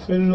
Fill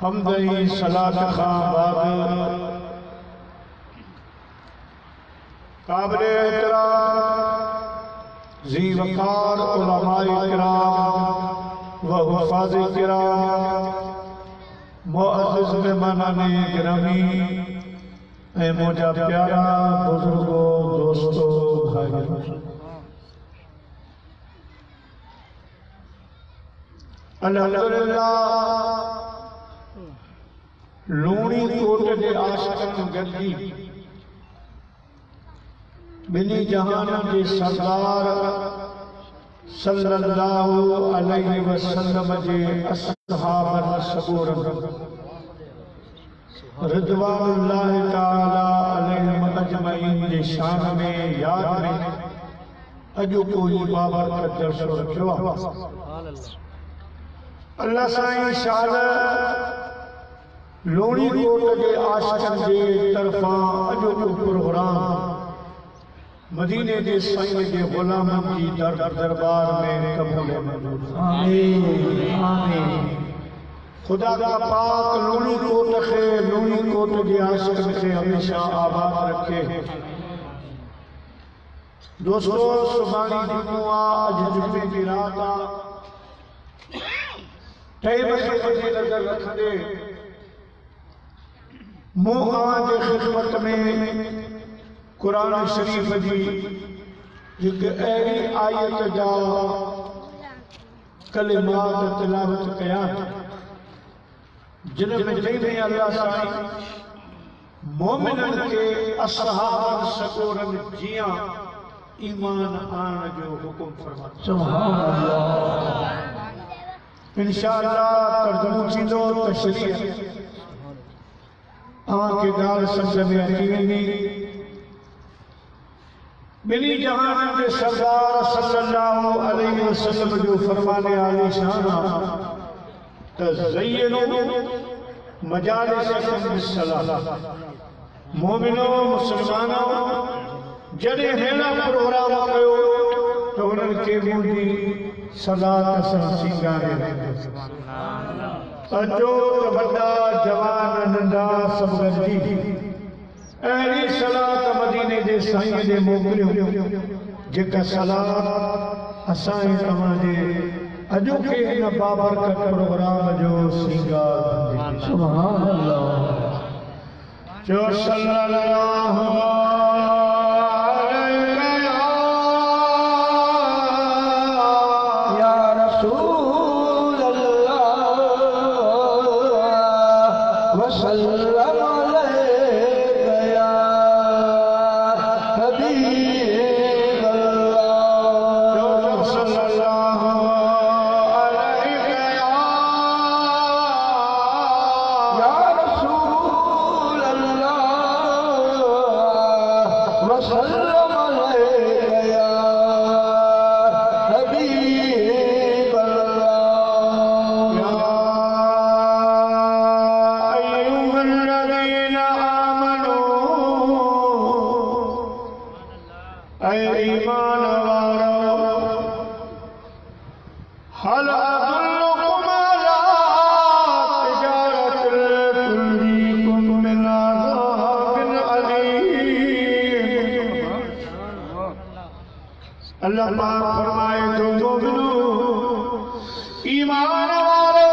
हमदई सलात खां बाद काबिल एहतराम ज़ी वक़ार उलमाए किराम व हुफ़ाज़ किराम मुअज़्ज़िज़ मेहमानाने गिरामी ए मुझा प्यारा बुजुर्गों दोस्तों भाइयों, अल्हम्दुलिल्लाह लूणी कोट के आशिक़न गद्दी बिनी जहान के सरदार सल्लल्लाहु अलैहि वसल्लम जे अस्हाबन सबूरन रिज़वानुल्लाहि ताला अलैहिम अजमईन जे शान में याद में अॼु कोई बाबरकत जलसो रखियो आहे। अल्लाह साईं शान लूणी कोट के आशिक़न जे तरफ़ां अॼु को प्रोग्राम मदीने के साईं के गुलामन की दरबार में कबूल मंजूर। आमीन आमीन। खुदा का पाक लूणी कोट के आशिक़न के हमेशा आबाद रखे। दोस्तों सुभाणी जुमुआ अज जुमे की रात आ 2 बजे नजर रखंदे मूं जे खिदमत में कुरान शरीफ जी एक अहिड़ी आयत जा कलिमात तिलावत कया जिन में चई अल्लाह साईं मोमिनन के असहाबन सकोरन जिया ईमान आन जो हुकुम फरमाता। सुभान अल्लाह। इंशाअल्लाह तर्जुमो थींदो तशरीह आके गाल समझ में अची वेंदी। बिनी जहान के सरदार सल्लल्लाहु अलैहि वसल्लम जो फरमाने आली शान तज़य्यनु मजालिसकुम बिस्सलाह। मोमिनो मुसलमानो जड़े हेड़ा प्रोग्राम कयो तो उन्हनि खे मुंहिंजी सलात सां सींगारे अचो त वॾा जवान नंढा सभु गॾिजी अहिड़ी सलात मदीने जे साईं जे मोकिलियो जेका सलात असां तव्हांजे अॼोके हिन बाबरकत प्रोग्राम जो सींगार। सुभान अल्लाह। जो सल्लल्लाहु अल्लाह पाक फरमाए तो मोमिनो ईमान वालो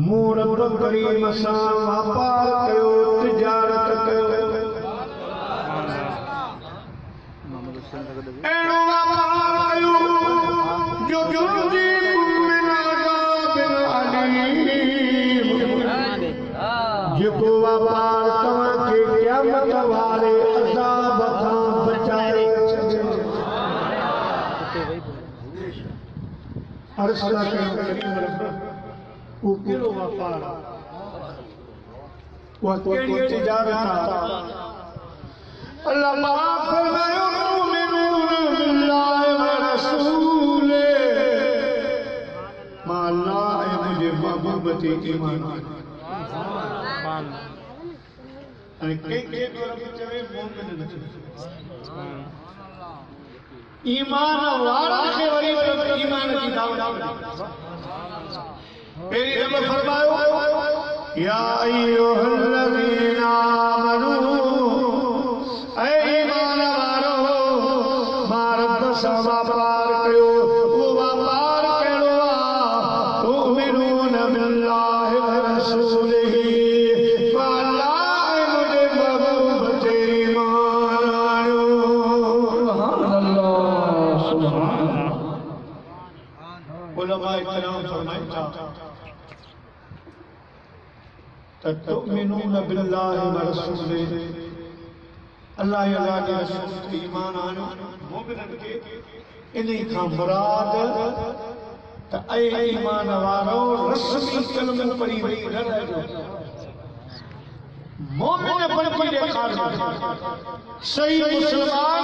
मूं रब करीम सां वापार कयो तिजारत कयो अहिड़ो वापार कयो जो जुर्दीकुम मिन अज़ाबिन अलीम जेको वापार तव्हांखे क़यामत वारे अज़ाब खां बचाए छॾे। अर्ज़ कयो करीम रब वो कहिड़ो वापार वो कहिड़ी तिजारत अल्लाह पाक फरमायो तुमिनून बिल्लाहि व रसूले मां अल्लाह ऐं मुंहिंजे महबूब ते ईमान अरे के रब चवे मोमिन न ईमान वारा खे वरी ईमान जी दावत पेरी रब फरमायो या अय्युहल्लज़ीना आमनू ऐ ईमान वारो भारत सां वापार कयो वो वापार कहिड़ो आहे तुमिनून बिल्लाहि व रसूलिही तुमिनून बिल्लाहि व रसूलिही अल्लाह के रसूल ते ईमान आनो मोमिनन के इन्ही खां मुराद त ऐ ईमान वारो रस्मी कलमो पढ़ी वई न रहजो मोमिन बनजी ॾेखारजो सही मुसलमान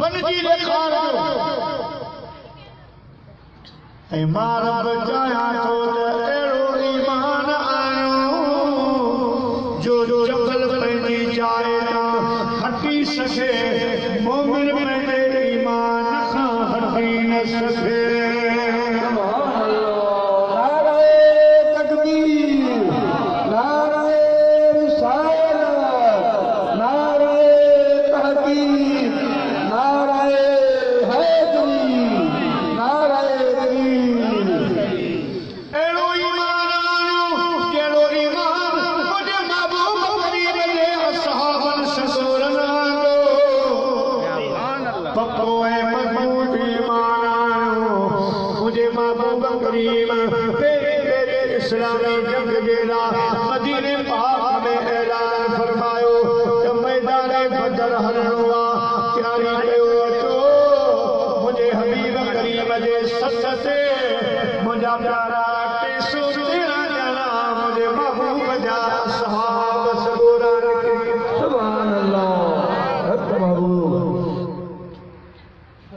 बनजी ॾेखारजो ऐं मां रब चाहियां थो त अहिड़ो ईमान आयो जो जबल पंहिंजी जाइ तां हटी सघे मोमिन पंहिंजे ईमान खां हटी न सघे। एड़ो ईमान करीम तेरे इस्लामी जंग जेला मदीने पाक में ऐलान फरमायो जब मैदान बदर हलवा प्यारी कयो अचो मुझे हबीब करीम जे सच से मुझा प्यारा टेसो तेरा जना मुझे महबूब जा सहाब सगोरा रखे सुभान अल्लाह हक महबूब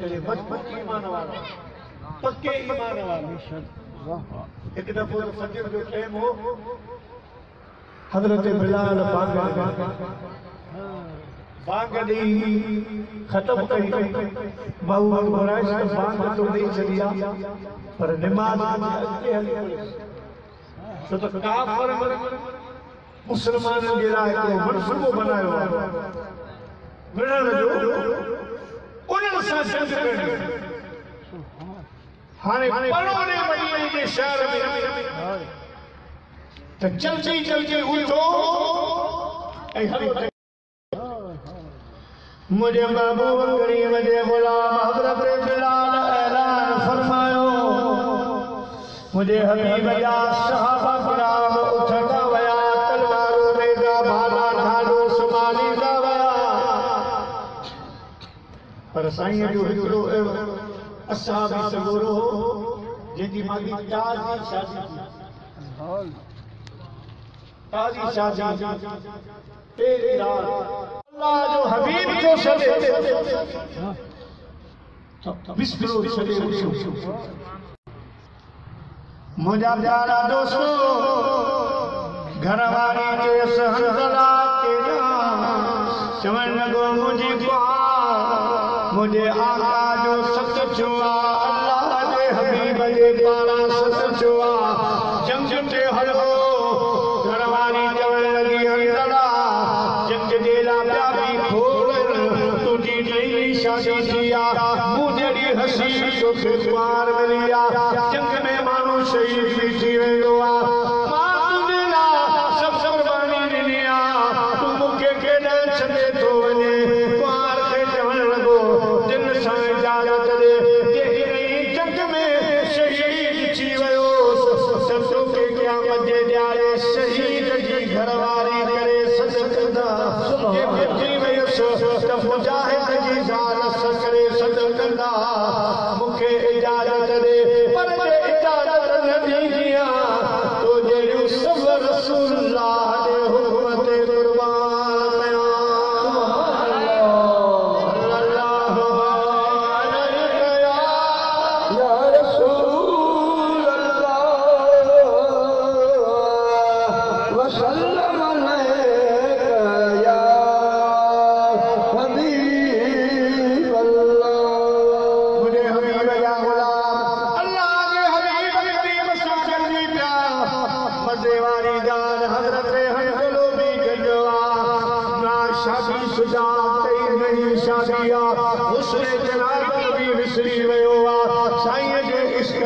तेरे बचपन की ईमान वाला पक्के ईमान वाला एक दफो फजर जो टाइम हो हजरत बिलाल बांगड़ी खत्म करी महबूब फरमाइश तो बांग तो नहीं चलिया पर नमाज के हली तो काफर मुसलमानन जे लाइ हिकिड़ो मनसूबो बनायो मिलण जो उन्हनि सां जंग करणी हाणे परोने मदीने जे शहर में त जल्दी जल्दी उठो ऐं हलो मुझे महबूब करीम जे गुलाम हज़रत बिलाल ऐलान फरमायो मुझे हबीब जा सहाबा किराम उठंदा वया तलवारूं रेज़ा भाला ढालो संभालींदा वया पर साईं जो हिकिड़ो असहाबी सगोरो जंहिंजी मागी ताज़ी शादी तेरी रात अल्लाह जो हबीब जो सदे बिस्मिल्लाह सदे मुझा प्यारा दोस्तों घर वाली के सहनला के चवण लगो मुझे आका जो सच छुआ अल्लाह के हबीब जे पारा सच छुआ जंग ते हलो घर वाली चवण लगी हंसला जंग जे ला प्यारी खोल तुझी नई शादी किया मुझे हसी तो पार मिलिया जंग में मानो शहीद भी थी वेंदो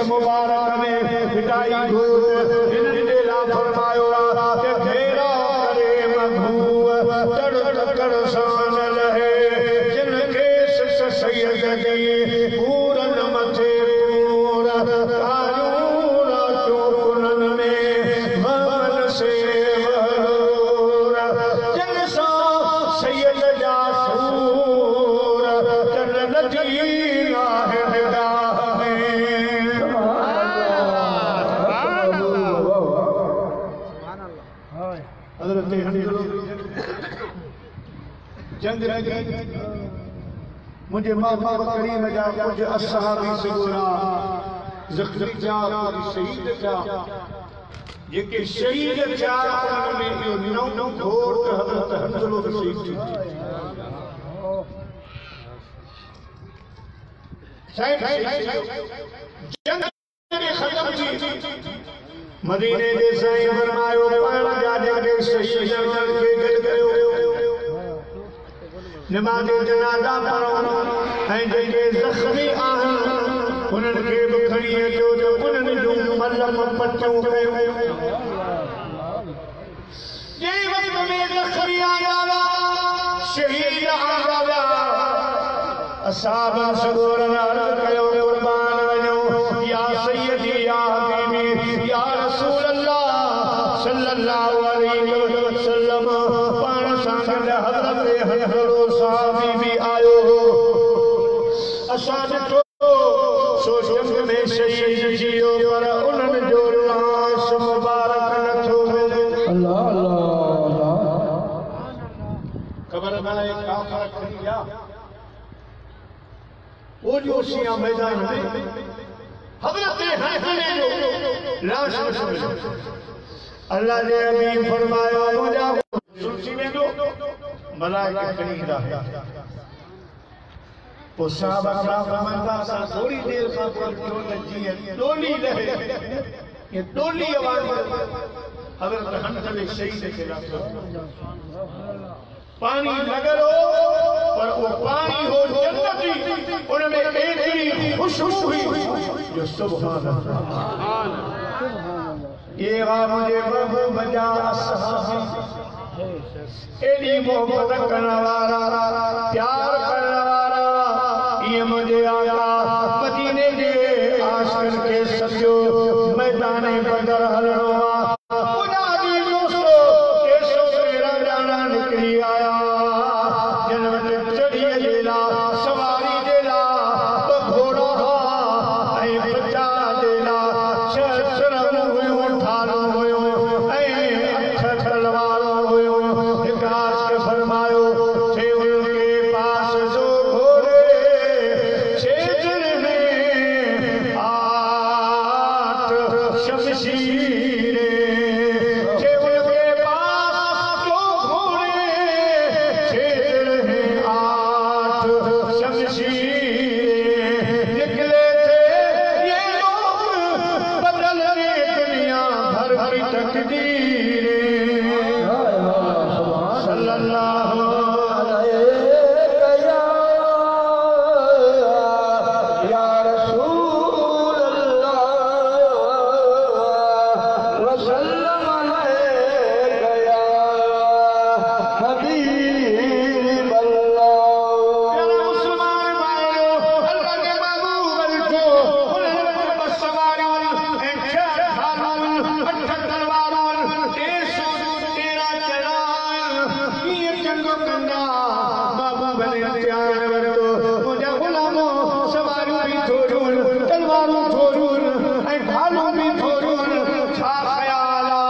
मुबारक में पिटाई भूत इनके ला फरमायो के घेरा करे महबूब तड़ तड़ शान लहे जिनके सैयद जी पूरन मथे पूरा कानून चौकुनन में भवन से जन सा सैयद जा सूर जन्नत ना है जंग मुझे महबूब करीम जा कुछ असहाबी सगोरा ज़ख्मी जा शहीद जा जेके शहीद जा उनमें इहो नौ घोर हज़रत हंज़लो शहीद थी जंग ख़त्म थी मदीने जे साईं फरमायो पाण जा जेके शहीद के गॾु कयो नमाज जनाज़ा पढ़ो ऐं जेके ज़ख्मी आहिनि उन्हनि खे बि खणी अचो त उन्हनि जूं मलम पटियूं कयो जंहिं वक़्त में ज़ख्मी आया शहीद आया असहाब सगोरनि अर्ज़ कयो क़ुर्बान वञो या सय्यदी या सो जंग में शहीद जियो पर उन्हनि जो लाश मुबारक नथो मिले। अल्लाह अल्लाह खबर नाले काफर खरीदा वो जो सिया मैदान में हजरत हसन जो लाश मिले। अल्लाह ने हबीब फरमाया मुझा सुनसी में दो मलाइका खरीदा है तो साहबा फरमाया सा थोड़ी देर का डोली रहे ये डोली आवाज हजरत हसन शहीद के पानी लगरो पर वो पानी हो जन्नती उनमें इतनी खुशबू हुई जो सुभान अल्लाह। ये मुझे बबू बजा सहाबी एडी मोहब्बत करने वाला प्यार करने वाला ये मुझे आका मदीने के आशिक के सजो मैदान बदर हलवा मुजादी दोस्तों केसो मेरा जाना निकली आया जन्नत चढ़ी जेला सवारी जेला तो घोड़ा ऐ बच्चा जेला शस्त्र हुयो ठालो हुयो ऐ अख तलवार हुयो विकास के फरमायो थे उनके पास जो घोड़े क्षेत्र में 8 शमशीरें थे उनके पास जो घोड़े क्षेत्र में 8 शमशीरें निकले थे ये लोग बदलने दुनिया भर की तकदीरें। सल्लल्लाहु या रसूल अल्लाह वसल्लम अलैका या हबीब अल्लाह। प्यारा मुसलमान भाइयों अल्लाह के महबूब को उन्होंने बस सवारियों शहर खालून अठ तलवारों 113 जलाल ये जंगो कंदा महबूब ने हथियार वरतो मुझे गुलामो सवारियों भी छोड़ून तलवारों छोड़ून ऐ ढालू भी छोड़ून छा ख्याला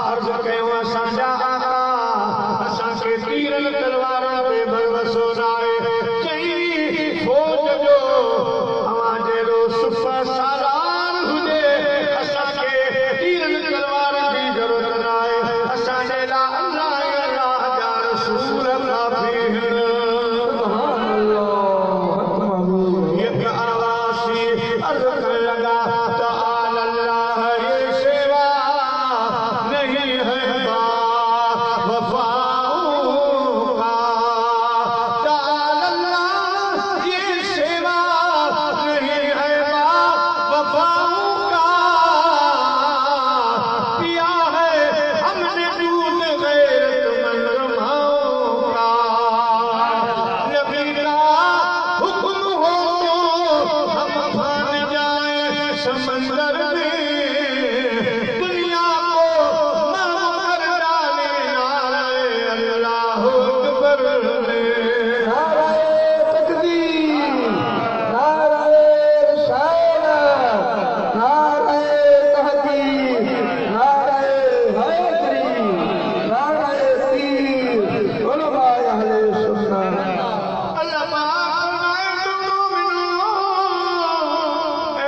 अर्ज कयो असांजा आका असांखे तीरन तलवारों ते भरवसो नाहे चई फौज जो अवां जहिड़ो सुफ़ा सालार हुजे असांखे तीरन तलवारनि जी ज़रूरत नाहे असांजे लाइ अल्लाह अल्लाह जा रसूल काफ़ी आहिनि। एक आवाज़ी अर्ज़ करण लगा ताल अल्लाह ये सेवा नहीं है बा वफ़ाओं का ताल अल्लाह ये सेवा नहीं है बा वफ़ाओं का पिया है हमने दूध गैरतमंद माओं का नबी का हुक्म हो हम भाग जाए समंदर में दुनिया को माफ कर डाले नारे अल्लाह अकबर में। नाराए तकबीर, नाराए रिसालत, नाराए तहकीक, नाराए हैदरी, नाराए तीर, उलमाए अहले सुन्नत। अल्लाह पाक फरमाए तुम मोमिनो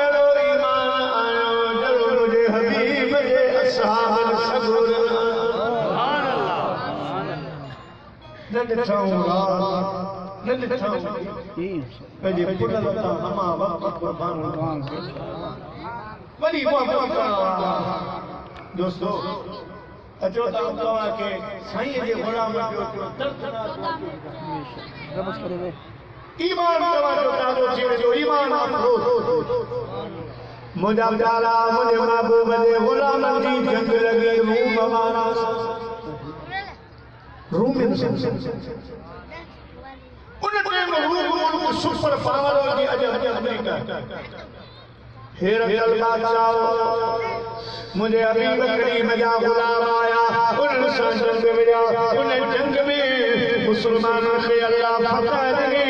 एरो ईमान आयो जरो मुझे हबीब जे असहाब सबूर सुभान अल्लाह न ॾिठऊं रात न ॾिठऊं पंहिंजे पुट वटां अमा वक़्त क़ुर्बान वॾी मोहबत करण वारा दोस्तो अचो त तव्हांखे साईं जे ग़ुलाम जो दर्दनाक ईमान तव्हांजो ताज़ो थी वेंदो ईमान अफ़रोज़ मुंहिंजा प्यारा मुंहिंजे महबूब जे ग़ुलामनि जी जंग लॻी रूम वारा रूम उन टाइम रूम सुपर पावर जी अजब अमेरिका हेरत बादशाह मुझे हबीब करीम जा गुलाम आया उन सां जंग विया उन जंग में मुसलमानों खे अल्लाह फतह ॾिनी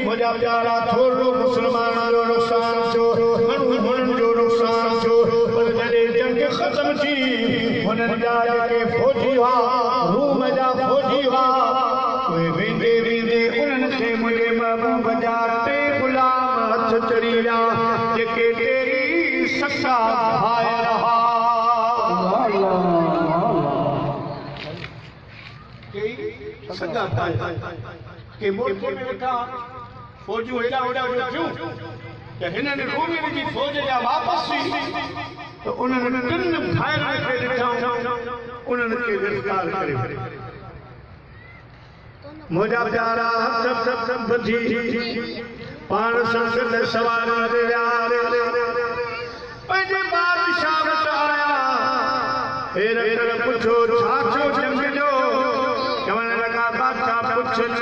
मुंहिंजा प्यारा थोरो मुसलमानों जो नुक़सान थियो जेके तेरी सच्चा भाई रहा सच्चा भाई के मोर्चे में वेठा फौजू हेॾा होॾा थियूं त हिननि रूमियुनि जी फौज जा वापसि त उन्हनि टिनि भाइरनि खे ॾिठऊं उन्हनि खे गिरफ़्तार करे मुंहिंजा प्यारा हथ ॿधी पाण संसद सवार ते पंहिंजे बादशाह वटि आया हेर पुछो छा थियो जंग जो चवण लॻा बादशाह पुछनि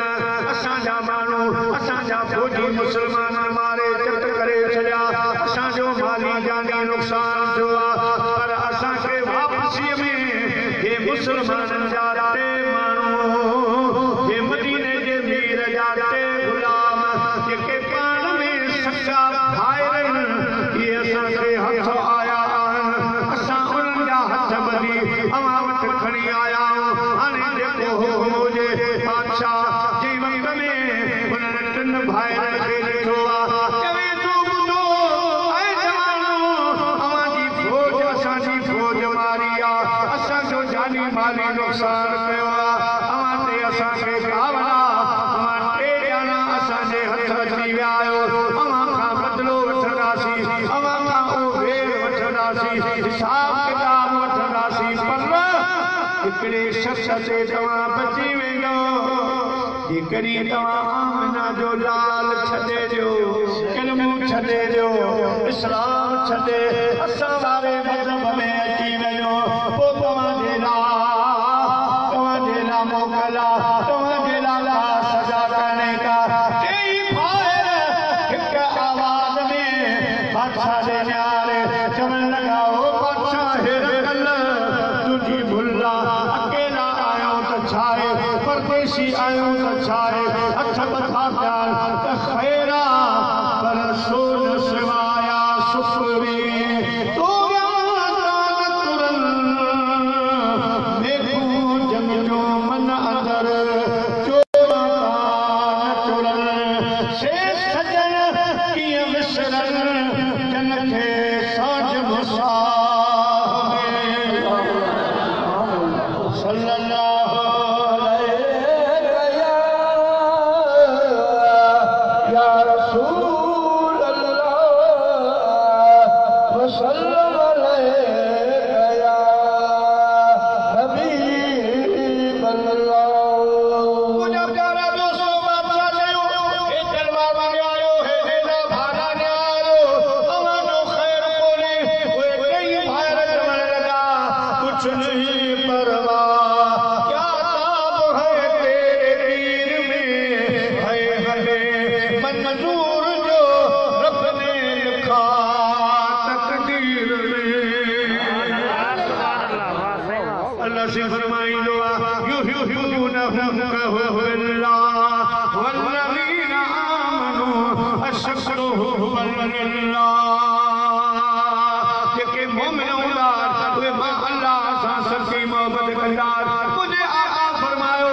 असांजा माण्हू असांजा फौजी मुस्लमान मारे चट करे छॾिया असांजो माली जानी नुक़सान थियो आहे पर असांखे वापसीअ में हे मुस्लमाननि जा टे माण्हू हे मदीने जे मीर जा टे गुलाम जेके पाण में सच्चा भाई आहिनि इहे असांखे हथ आया आहिनि असां उन्हनि जा हथ ॿधी अवां वटि खणी आया आहियूं हाणे जेको हुजे बादशाह जे वक़्त में उन्हनि टिनि भाइरनि खे ॾिठो आहे चवे थो ॿुधो ऐं जवानो अवांजी फौज असांजी फौज मारी आहे असांजो जानी माली नुक़सान कयो आहे अवां ते असांखे कावड़ा अवां टे ॼणा असांजे हथ अची विया आहियो अवां खां बदिलो वठंदासीं अवां खां उहे वठंदासीं हिसाब किताब वठंदासीं पर हिकिड़े शख़्स ते तव्हां बची वेंदो जेकॾहिं तव्हां आमना जो लाल छॾे ॾियो कलमो छॾे ॾियो इस्लाम छॾे असां वारे मज़हब में अची वञो पोइ तव्हांजे लाइ मोकल आहे तव्हांजे लाइ सजा करने का टई भाइर हिकु आवाज़ में बादशाह जे न्यारे चवण लॻा ओ बादशाह हेर कल तुंहिंजी भुल आहे अकेला आहियूं त छा आहे परदेसी आहियूं त छा आहे हथ मथा पिया त ख़ैर आहे पर सोन सिवाया सुफ़री तो जंग जो मन अंदर चोरन से सजन कीअं विसरन जन खे साझ मुसा सल्लल्लाहु या रसूल अल्लाह वसल्लम अलैका या हबीब अल्लाह मुझे प्यारा दोस्तों बादशाह चयो हे तलवार में आयो हे हेला भाड़ा ने आयो अवानो खैर कोने ओए कई भाइर चवण लगा कुछ नहीं परवाह क्या ताब है तेरे तीर में है मंजूर जो रब ने लिखा तकदीर में अल्लाह से फरमाइंदो युहिब्बूनहुम कहुल्लाह वल्लज़ीना आमनू अशद्दु हुब्बन लिल्लाह जेके मोमिन हूंदा उहे अल्लाह सां सच्ची मोहबत कंदा मुझे आका फरमायो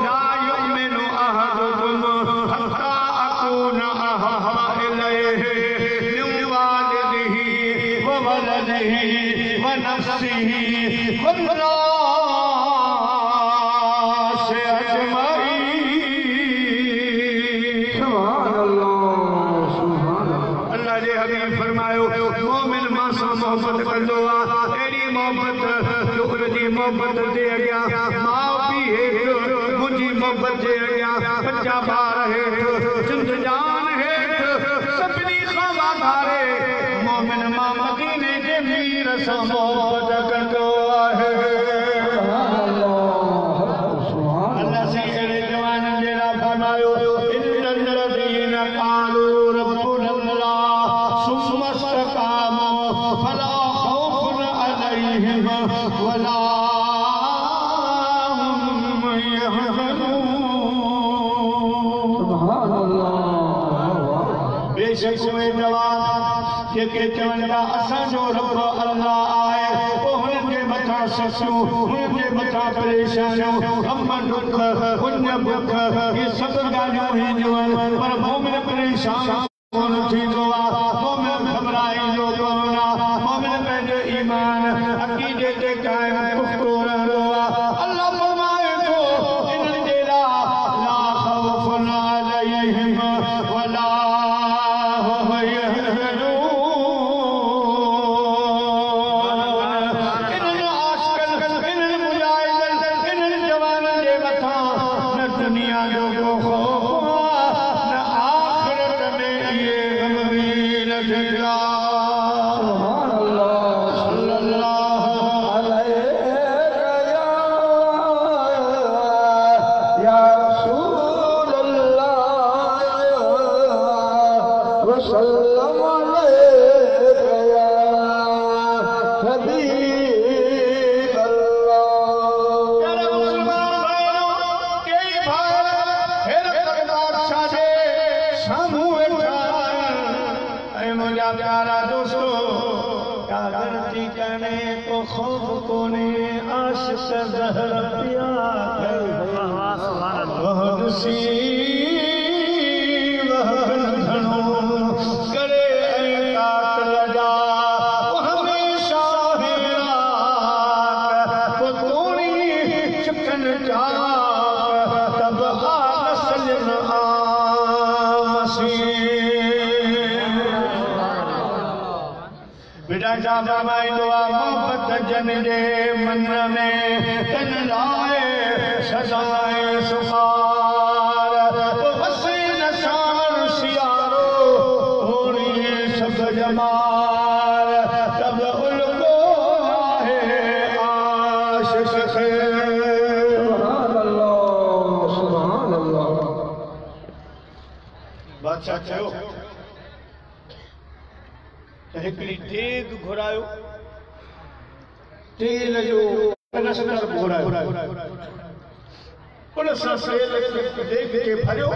ला युमिनु अहदुकुम हत्ता अकूना अहब्बा इलैहि मिन वालिदिही व वलदिही व नफ्सिही वन्नास अजमईन सुभान अल्लाह अल्लाह जे हबीब फरमायो मोमिन मां सां मोहबत कंदो आहे अहिड़ी मोहबत जो उनजी मोहबत जे अॻियां माउ पीउ हेठि मुंहिंजी मोहबत जे अॻियां बच्चा ॿार हेठि जिंद जान हेठि सभिनी खां वाधारे मोमिन मां मदीने जे मीर सां मोहबत कंदो आहे अल्लाह से अहिड़े जवाननि जे लाइ फरमायो इन्नल्लज़ीन क़ालू रब्बुनल्लाह सुम्मा इस्तक़ामू फला खौफुन अलैहिम वला हुम यहज़नून सुभान अल्लाह बेशक उहे जवान जेके चवनि था असांजो रब अल्लाह आहे पोइ हुननि जे मथां ससूं हुननि जे मथां परेशानियूं गम दुख पुण्य बुख इहे सभु ॻाल्हियूं ईंदियूं आहिनि पर मोमिन परेशान कोन थींदो आहे मोमिन ईमान अकीदे ते कायम पुख्तो रहंदो आहे अल्लाह फरमाए थो इन्हनि जे लाइ ला खौफुन अलैहिम वला हुम यहज़नून इन्हनि आशिक़नि इन्हनि मुजाहिदनि इन्हनि जवाननि जे मथां न दुनिया जो को खौफ न आखिरत में ये गमगीन थींदा प्यारा दोस्तों क्या गलती करने को खौफ कोने आशिक़ ज़हर पिया वह दुसी वह घणो करे ताक लगा वो हमेशा हेरा वो तोड़ी चुकन चाक तब आसलन आ मसीह बिड़ा फरमाईंदो आहे मोहबत जन जे मन में तन लाए सजाए सुखार वसे नशान सियारो होणी सब जमाल तब उल्को आहे आशिक़ खे सुभान अल्लाह बादशाह चयो हिकिड़ी देग घुरायो तेल जो कनस्तर घुरायो उन सां तेल देग खे भरियो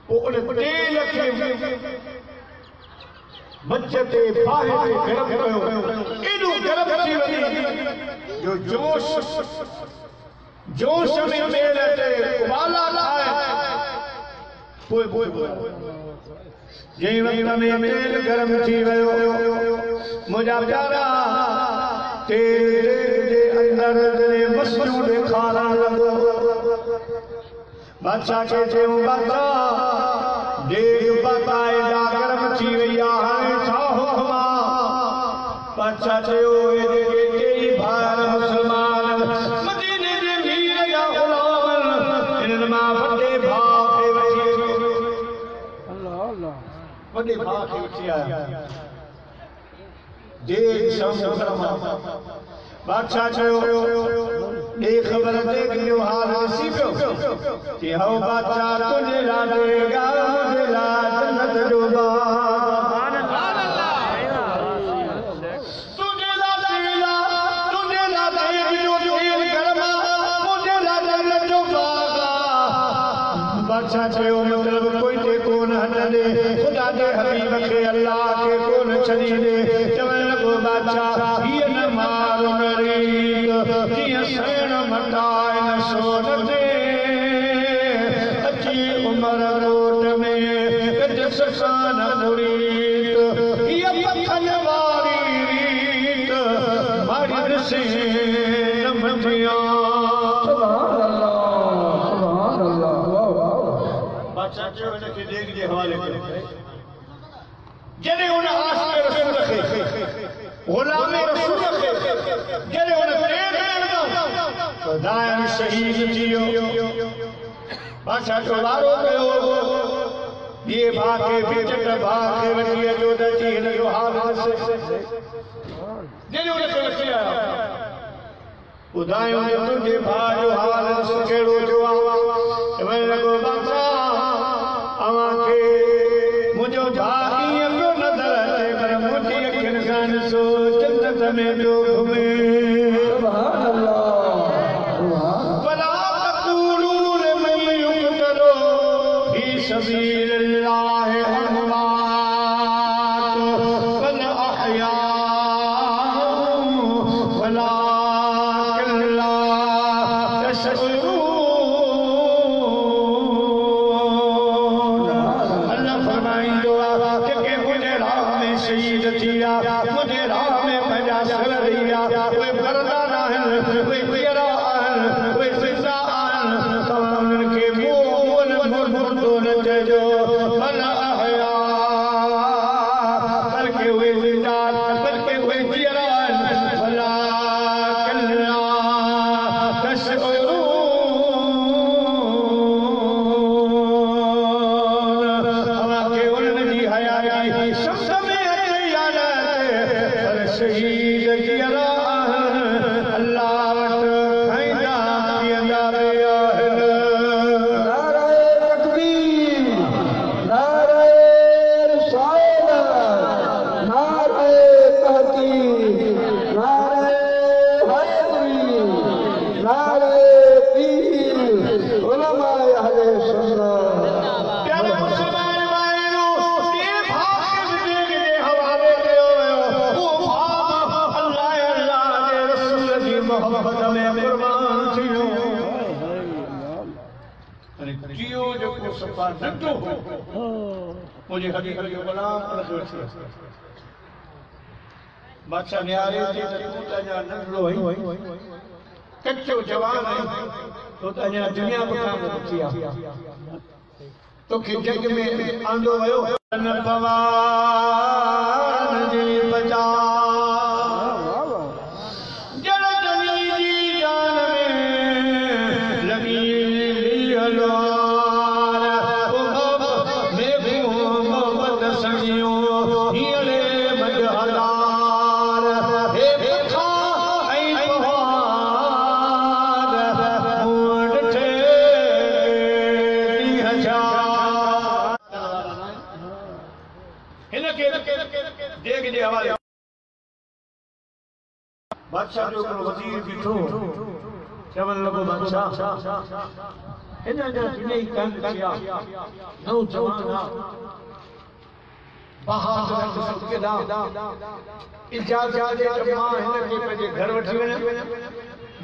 पोइ उन तेल खे मंच ते बाहि ते गरम कयो एॾो गरम थी वञे जो जोश में तेल ते उबाला ठाहे पोइ जंहिं वक़्त में तेल गरम थी वियो मुंहिंजा प्यारा तेल जे अंदरि मसलूं ॾेखारण लॻो बादशाह खे चयूं बादशाह देग बाक़ाइदा गरम थी वई आहे हाणे छा हुकुम आहे बादशाह चयो हेॾे टेई भाउर मुस्लमान मदीने जे मीर जा ग़ुलाम इन्हनि मां वॾे भाउ खे वठी वॾे भाउ खे वठी आया देग साम्हूं गरम बादशाह चयो ॾे ख़बर देग जो हाल ॾिसी पियो कि हओ बादशाह तुंहिंजे लाइ देग आहे मुंहिंजे लाइ जन्नत जो बाग़ तुंहिंजे लाइ तेल आहे तुंहिंजे लाइ देग जो तेल गरम आहे मुंहिंजे लाइ जन्नत जो बाग़ आहे बादशाह चयो मतिलबु कोई टेको न हटंदे खुदा जे हबीब खे अल्लाह खे कोन छॾींदे चवण लॻो बादशाह हीअ न मारो न रीत जीअं सेण मटाए न सोन ते अची उमिरि रोट में गज ससान मुरीत हीअ पखन वारी रीत मारी ॾिसे न मंझियां बादशाह चयो हिनखे देग जे हवाले कयो जॾहिं हुन आशिक़ रसूल खे ग़ुलाम रसूल खे जॾहिं हुन तेल ॾिनो त दायर शहीद थी वियो बादशाह जो वारो कयो ॿिए भाउ खे बेचट भाउ खे वठी अचो त अची हिन जो हाल ॾिसे जॾहिं हुनखे वठी आया ॿुधायो तुंहिंजे भाउ जो हाल कहिड़ो थियो आहे चवण लॻो बादशाह अव्हांखे मुंहिंजो भाउ ईअं पियो नज़र अचे पर मुंहिंजी अखियुनि सां ॾिसो जन्नत में पियो घुमे भला तक़ूलू लिमन युक़तलू फी सबीलिल्लाह अमवात बल अहयाउ वलाकिन ला तशऊरून शहीद थिया मुझे राह में पंहिंजा सर ॾिया उहे बरदार आहिनि उहे पीअरा आहिनि उहे सिसा आहिनि तव्हां उन्हनि खे मुर्दो न चइजो भला अहया बल्कि उहे ज़िंदा बल्कि उहे पीअरा आहिनि भला कल्ला शहीद जियरा अल्लाह वट खैदा पियंदा पिया नारे तकबीर नारे रिसालत नारे तहकीक नारे हैदरी नारे पीर उलमा अहले सुन्नत प्यारे मुसलमान भाइयों ये भाग के हवाले कयो वो भाग अल्लाह के रसूल की मोहब्बत में कुर्बान थियो अरे जियो जो को सफा नटो मुझे हदी हदी गुलाम रखो बादशाह न्यारे थी तू तजा नंढो है कच्चो जवान है तो तजा दुनिया बखान थिया तो कि जग में आंदो वयो न पवान जी बचा जल जनी जी जान में लगी हलवार में मोहब्बत सगियो हियले मजहदार हे पखा ऐ पहाड़ मोड़ थे देख जे हवाले बादशाह जो वजीर बिठो चवन लगो बादशाह हिन जा दुनिया कम किया नौ जवाना बहादुर केदा इजाजत दे मां हिन के पंहिंजे घर वठी वञे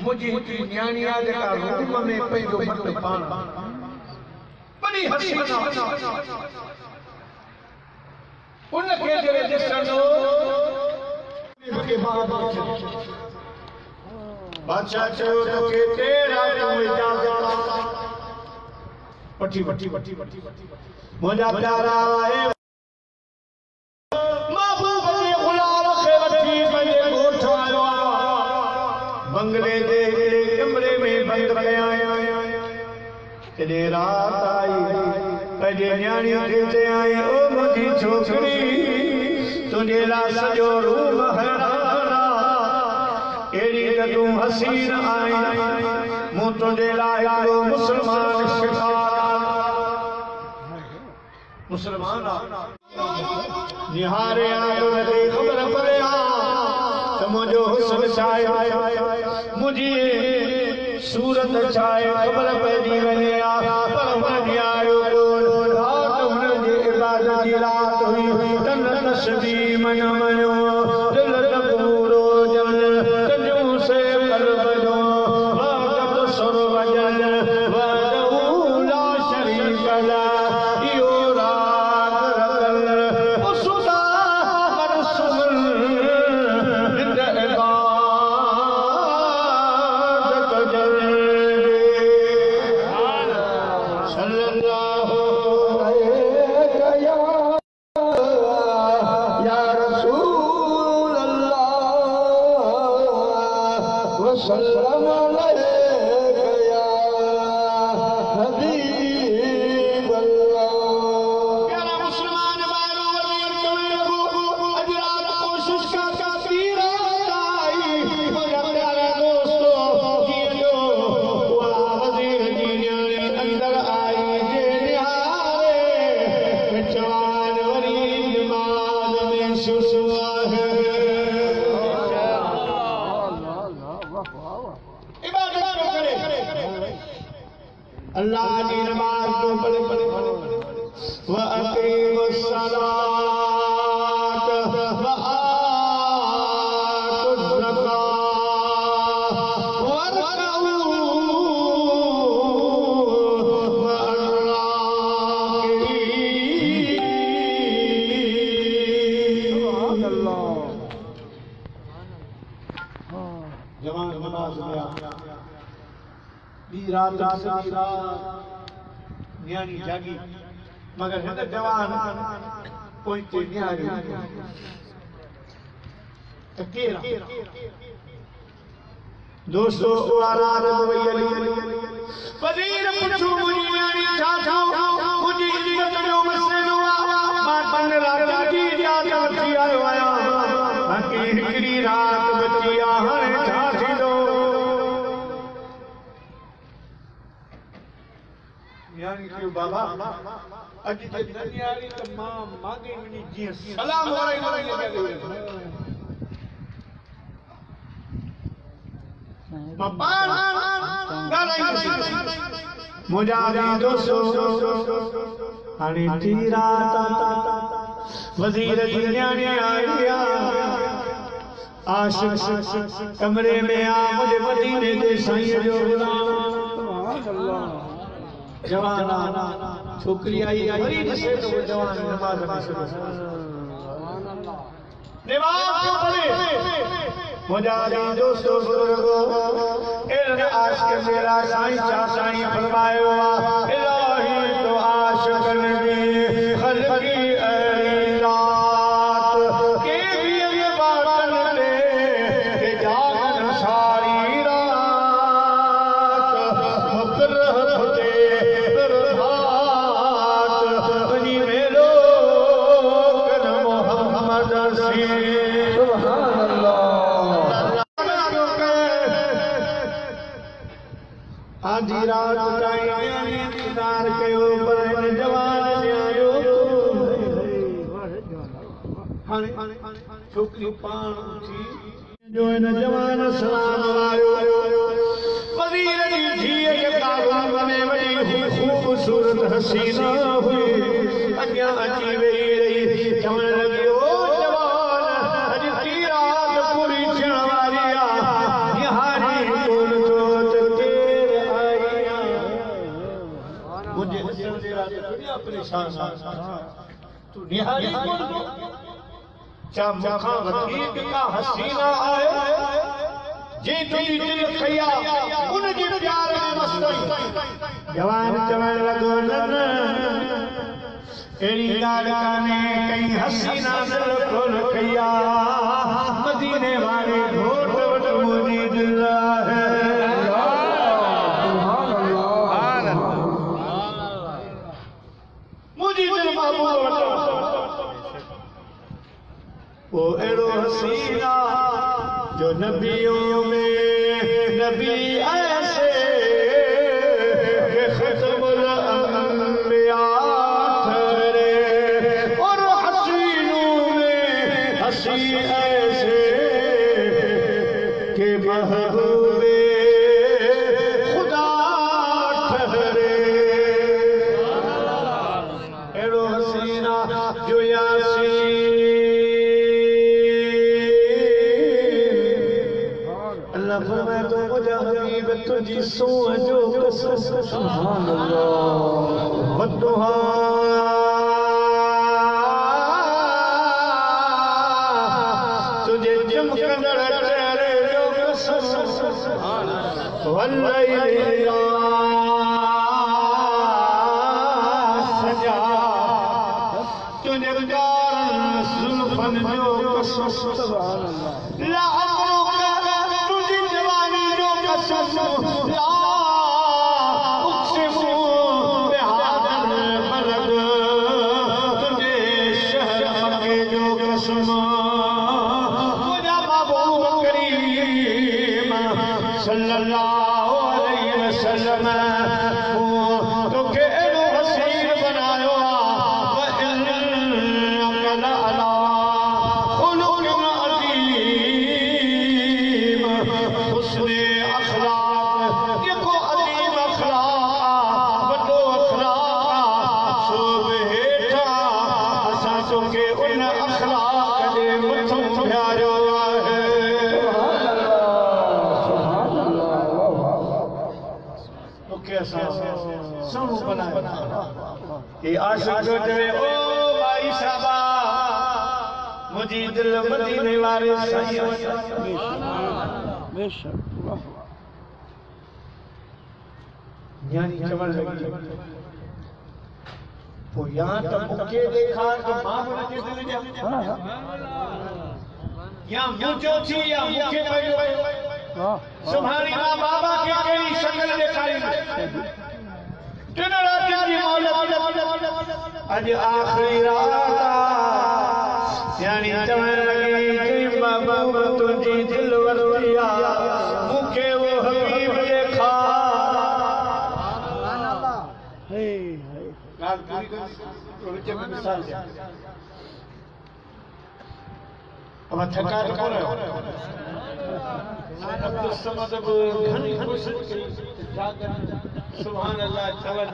मुंहिंजी हिकड़ी न्याणी आहे जेका रूम में पंहिंजो मट पाण बड़ी हसीना उनके जरे ॾिसंदो के बाद बादशाह चयो तो के तेरा तू इजाजत पटी पटी पटी पटी मुंहिंजा प्यारा आहे महबूब जे गुलाम खे वठी पंहिंजे ॻोठ आयो बंगले जे कमरे में बंदि कया कॾहिं रात आई पंहिंजे न्याणी खे चयाई ओ मुंहिंजी छोकिरी तुंहिंजे लाइ सॼो रूम हैरान अहिड़ी त तूं हसीन आई मूं तुंहिंजे लाइ हिकिड़ो मुस्लमान शिकार मुस्लमान निहारे आयो हुनखे ख़बर पए त मुंहिंजो हुस्न छा आहे मुंहिंजी सूरत छा आहे ख़बर पइजी वञे पर हुनजी आयो रात हुनजी इबादत जी रात हुई तन तस्बी मन मनो दिल पूरो जन तजू से कल्ब जो वक़्त सुर वजन वदहू ला शरीक ला इहो राग रतल उसुदा मरसुल बिद इबादत जल सल्लल्लाहु या रसूल अल्लाह वसल्लम अलैका या हबीब अल्लाह प्यारा मुसलमान भाइयों वज़ीर कमेरो अज रात कोशिश का तीर आई मेरा प्यारा दोस्तों कीजो वा वज़ीर जी न्याणी अंदर आई जे निहारे जवान वरी नमाज में शुरू आहे इबादत करे अल्लाह की नमाज को पढ़े व अकीमुस सलात व आतुज़ ज़कात वरकऊ मअर्राकिईन नमाज में दी रात न्याणी जागी मगर हिंद जवान पहुंचे न्याणी दोस्तों आराध वयली वजीर पुछो मुझी न्याणी छा छा मुझी इज्जत जो मसलो मां बन राजा जी जाता थी आयो आया बाकी हिकड़ी रात बची हाणे छा थींदो न्याणी कयो बाबा अज जे न्याणी त मां मांगे वनी जी सलाम वारे मुजादी दोस्तों हाणे थी रात वजीर जी न्याणी आई आशिक कमरे में आ मुझे मदीने दे साईं जो गुलाम जवान छोकरी आई वरी ॾिसे तो जवान नमाज में शुरू नमाज क्यों पढ़े मुजादी दोस्तों बुजुर्गो इल्म आशिक मेरा साईं चा साईं फरमायो इलाही तो आशिकन दी खलकी रात के भी बातन दे के जागन सारी रात मुकर्रह दे प्रभात बनी मेलो कन मोहम्मद सी सुभान अल्लाह आधी रात ताईं इंतजार कयो पर जवान न्याणो हाणे छोकरी पाण उथी जो इन जवान सलाम वायो वजीर जी धीअ जे काबू में वॾी खूबसूरत हसीना हुई अॻियां अची वेही रही चवण लॻी ओ जवान अॼु ती रात पूरी थियण वारी आहे निहारी कोन थो मुझे दुनिया परेशान तू निहारी कौन तो चा मुखा वधीक का हसीना आए जे तुझी दिल खया उन जे प्यार में मस्त जवान चवण लगो न एड़ी ॻाल्हि कान्हे कई हसीना दिल खोल खया मदीने वाले घोट वट मुंहिंजी दिल है वो एड़ो हसीना जो नबियों में नबी ऐसे खत्मुल अंबिया ठहरे और हसीनों में हसी ऐसे के महबूबे खुदा ठहरे एड़ो हसीना जो यासीन फरमाए तो मुझे हबीब तुझी सोह जो कसम सुभान अल्लाह वद्दुहा तुझे चमकंदड़ चेहरे जो कसम सुभान अल्लाह वल्लैल सजा तुझे प्यारन सुल्फन जो कसम सुभान अल्लाह सल्लल्लाहु अलैहि वसल्लम तो के एड़ो हसीन बनायो व इन्नका लअला खुलुक़िन अज़ीम हुस्ने अखलाक देखो अजीम अखलाक वॾो अखलाक सो हेठा असां तोखे उन अखलाक जे मथां प्यारियो आहे सोनू बनाया ये आशिक जवे ओ भाई साहबा मुझी दिल मदीने वाले साईं बेशक यानी चवण लगी तो यहाँ तो मुखे देखा तो मां बोले के दिल में या मुझो थी या मुखे पयो सुभानी मां बाबा के केड़ी शक्ल दिखाई दिन रात की मौलत आज आखिरी रात यानी चवण लगी कि बाबा तुझी दिल वरतिया मुखे वो हबीब देखा गाल पूरी कर विच में मिसाल दे अब थका तो कर अब्दुल समद घनी कोशिश जाकर सुभान अल्लाह चवण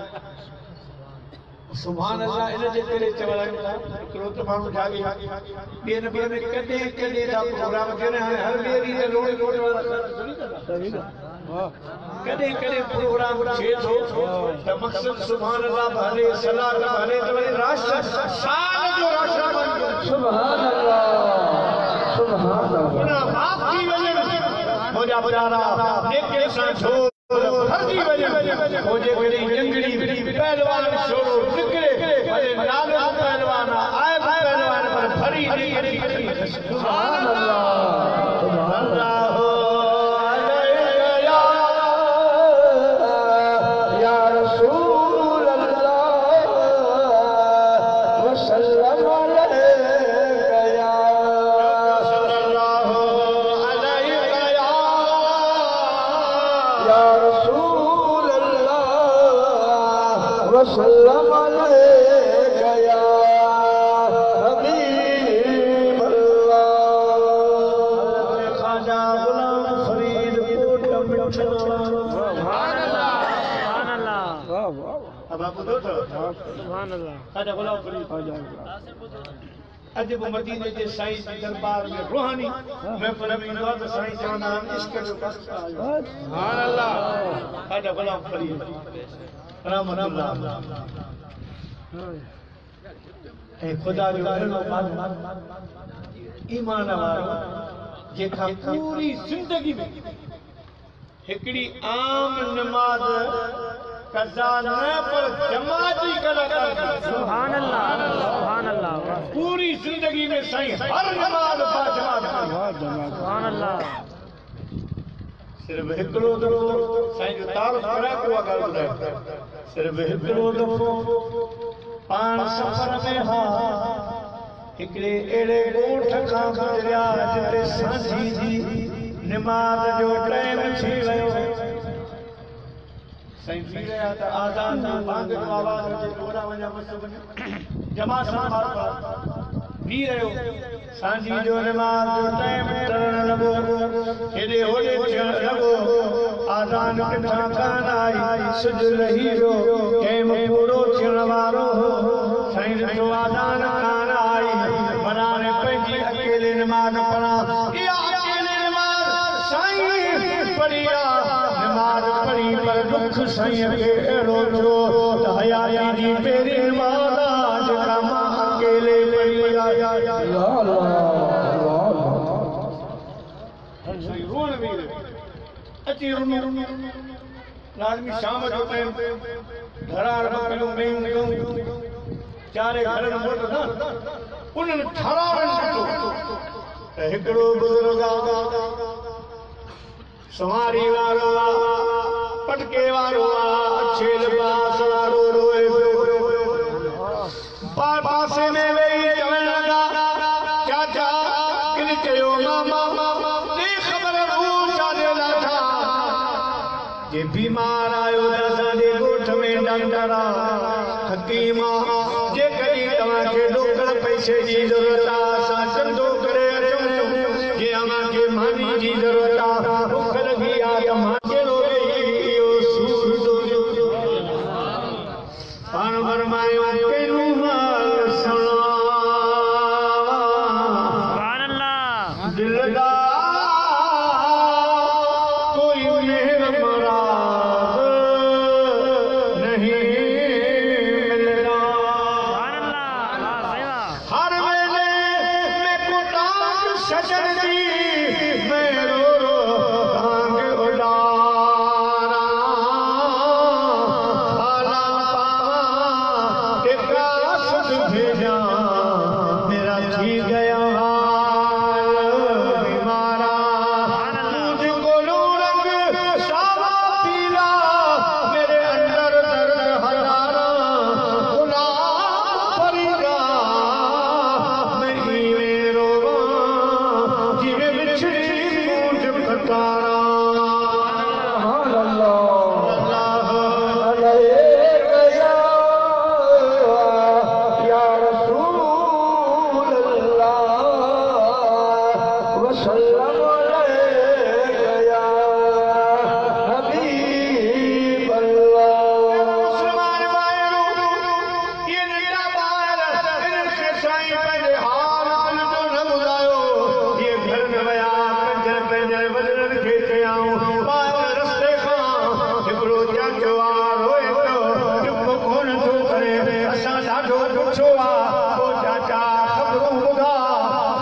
सुभान अल्लाह इन जे करे चवण था हिकिड़ो त माण्हू जागी ॿिए न कॾहिं कॾहिं था प्रोग्राम करे हाणे हर ॿिए ॾींहुं रोड वारा कॾहिं कॾहिं प्रोग्राम थिए थो त मक़सद सुभान अल्लाह भले सलाह भले त वरी राष्ट्र साल जो राष्ट्र बन सुभान अल्लाह सुभान अल्लाह उन माफ थी वञे मुंहिंजा प्यारा नेके सां छो हरजी वञे हो जे कॾहिं जंगड़ी पहलवान छोड़ो निकिरे भले नालो पहलवान आहे पहलवान पर भरी निकिरी सुभान अल्लाह सुभान अल्लाह वसल्लम अलैका या हबीब अल्लाह ख्वाजा गुलाम फरीद कोट मिठड़ा सुभान अल्लाह सुभान अल्लाह वाह वाह अब आप बुधो तो सुभान अल्लाह ख्वाजा गुलाम फरीद अज वो मदीने जे साईं जे दरबार में रूहानी महफिल में ईंदो त साईं चवंदा आहिनि इश्क जो कष्ट आयो सुभान अल्लाह ख्वाजा गुलाम फरीद राम राम ए खुदा जो अहिड़ो ईमान वारो जेका पूरी जिंदगी में हिकड़ी आम नमाज कज़ा न पर जमाती कदा सुभान अल्लाह पूरी जिंदगी में साईं हर नमाज बा जमात सुभान अल्लाह सिर्फ हिकिड़ो दफ़ो साईं जो तारीफ़ करे को ॻाल्हि ॿुधाए सिर्फ हिकिड़ो दफ़ो पाण सफ़र में हा हिकिड़े अहिड़े ॻोठ खां गुज़रिया जिते सांझी जी निमाज़ जो टाइम थी वियो साईं थी रहिया त आज़ान जी बांग जो आवाज़ अचे थोरा वञा मस वञा जमा सां बी रहियो सांझी जो निमाज़ जो टाइम टरण लॻो हेॾे होॾे थियण लॻो आज़ान किथां कान आई सिज रही वियो टाइम पूरो थियण वारो हो साईं ॾिठो आज़ान कान आई माना हाणे पंहिंजी अकेले निमाज़ पढ़ां इहा अकेले निमाज़ साईं पढ़ी निमाज़ पढ़ी पर दुख साईं खे अहिड़ो थियो त हयाती जी पहिरीं निमाज़ जेका मां अकेले पढ़ी आया रोन भी अची रुनो लाज़मी शाम जो टाइम घराड़ बकरियूं मेयूं चारे घरनि वटि न उन्हनि ठरावनि ॾिठो त हिकिड़ो बुज़ुर्ग सवारी वारो पटके वारो अच्छे लिबास वारो रोए पासे में वेही चवण लॻा चाचा किन चयो मामा ख़बर छाजे लाथा जे बीमार आयो त असांजे ॻोठ में डॉक्टर हकीम जे कॾहिं तव्हांखे ॾोकड़ पैसे जी ज़रूरत आहे असां चंदो करे अचूं जे अव्हांखे मानी जी ज़रूरत आहे बुख लॻी आहे त मां कहिड़ो इहो सूर पाण फरमायो कहिड़ो हाल सुभान अल्लाह दिलदार कोई मेहर मराज नहीं मिलना सुभान अल्लाह हर वेले में कोटान सजन दी मैं रो रो भांग उडारा वसल्लम अलैका या हबीब अल्लाह। मुसलमान भाइयों, ये नंढा ॿार इनखे साईं पंहिंजे हाल दिल जो न ॿुधायो। ये घर में विया कंजर पंहिंजे वॾनि खे चयाऊं, ॿाहिरि रस्ते खां हिकिड़ो चाचो रोए पियो, चुप कोन थो करे, असां ॾाढो ॾुखियो आहे। ओ चाचा ख़बरूं ॿुधा,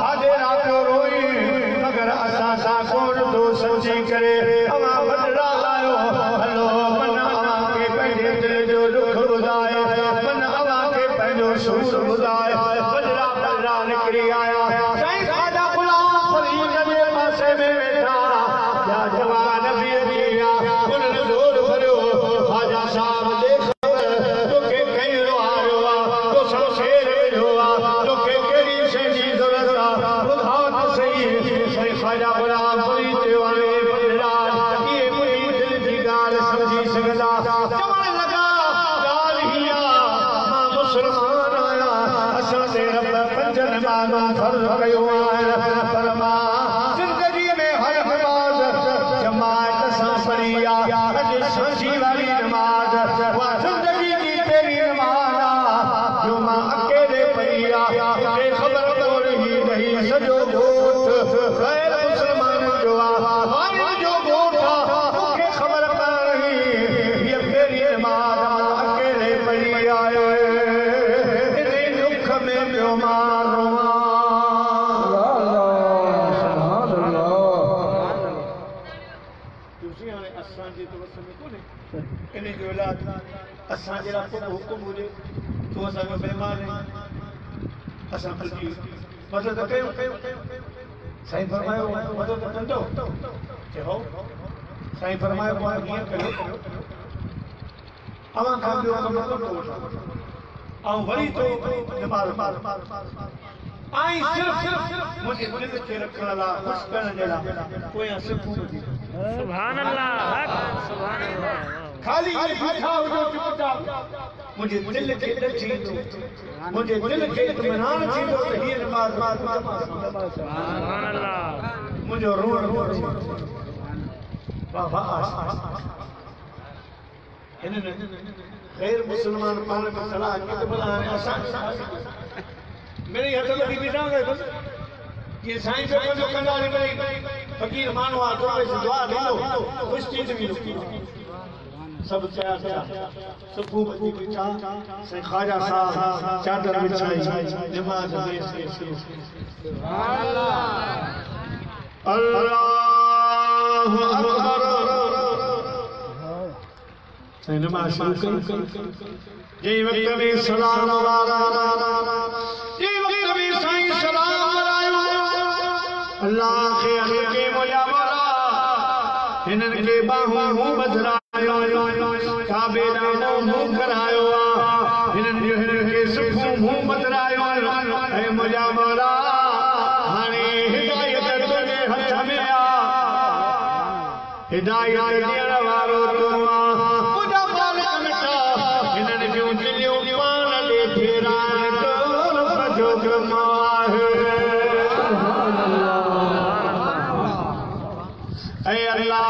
खाधे राति जो रोई, मगर असां सां कोन थो सम्झी करे अवां वॾड़ा आयो। हलो मन अवां खे पंहिंजे दिल जो दुख ॿुधाए, मन अवां खे पंहिंजो सूर ॿुधाए। वॾड़ा वॾड़ा निकिरी आया, साईं ख़्वाजा ग़ुलाम फरीद जे पासे में वेठा, या जवान बि अची विया, उन्हनि ज़ोर भरियो, ख़्वाजा साहब देख तोखे कहिड़ो हारियो आहे, तोसां शेर विढ़ो आहे, तोखे कहिड़ी शइ जी ज़रूरत आहे, ॿुधा त सही। साईं ख़्वाजा ग़ुलाम फरीद चयो, हाणे वॾड़ा इहे मुंहिंजी दिल जी ॻाल्हि सम्झी सघंदा। चवण लॻा, ॻाल्हि ही आहे, मां मुस्लमान आहियां, असां ते रब पंज नमाज़ूं फ़र्ज़ कयो आहे, पर मां ज़िंदगीअ में हर नमाज़ जमात सां पढ़ी आहे। अॼु सांझी वारी नमाज़ उहा ज़िंदगी जी पहिरीं नमाज़ आहे जो मां अकेले पढ़ी आहे। मूंखे ख़बर कोन हुई रही सॼो ॻोठ ग़ैर मुस्लमाननि जो आहे, वारियुनि जो ॻोठ आहे, मूंखे ख़बर कोन हुई हीअ पहिरीं नमाज़ मां अकेले पढ़ी आहे। इन दुख में पियो मां रोवां। असांजे तवस में कोन्हे इन जो इलाज। असांजे लाइ को हुकुम हुजे तो असांजो महिमान असां पंहिंजी मदद कयूं। साईं फरमायो मदद कंदो, चयो साईं फरमायो मां हीअं कयो, अवां खां ॿियो कमु कोन थो वठां, ऐं वरी तो निमाज़ आई सिर्फ़ मुंहिंजे दिल खे रखण लाइ, ख़ुशि करण जे लाइ पोयां सिखूं। सुभान अल्लाह, हक सुभान अल्लाह। खाली ये बीठा हुजो चुपचाप, मुंहिंजे दिल खे ॾठी, मुंहिंजे दिल खे इत्मीनान थींदो त हीअ नमाज़ सुभान अल्लाह। मुंहिंजो रोअण वाह वाह। हिननि ग़ैर मुस्लमान पाण में सलाह कई त भला हाणे असां मेरे हथ लॻी बीठा हुआ, ये साईं जो पंहिंजो कंदासीं भई फ़क़ीर माण्हू आहे, थोरो दुआ ॾींदो, ख़ुशि थींदी हुई। सभु चया पिया, सुबुह बची बीठा, साईं ख़्वाजा साहब चादर विछाई, नमाज़ में अल्लाहु अकबर। साईं नमाज़ शुरू कई, जंहिं वक़्त में सलाम साईं सलाम अल्लाह खे हक़े मोला मोला, हिननि खे बाहूं बदिरायो, काबे ॾांहुं मुंहुं करायो आहे, हिननि खे सुखूं मुंहुं बदिरायो। ऐं मोला मोला हाणे हिदायत तुंहिंजे हथ में आहे, हिदायत ॾियण वारो तूं आहे। मुंहिंजा मालिक मिठा हिननि जूं दिलियूं पाण ॾे फेराए जो कमु आहे। ऐं अल्लाह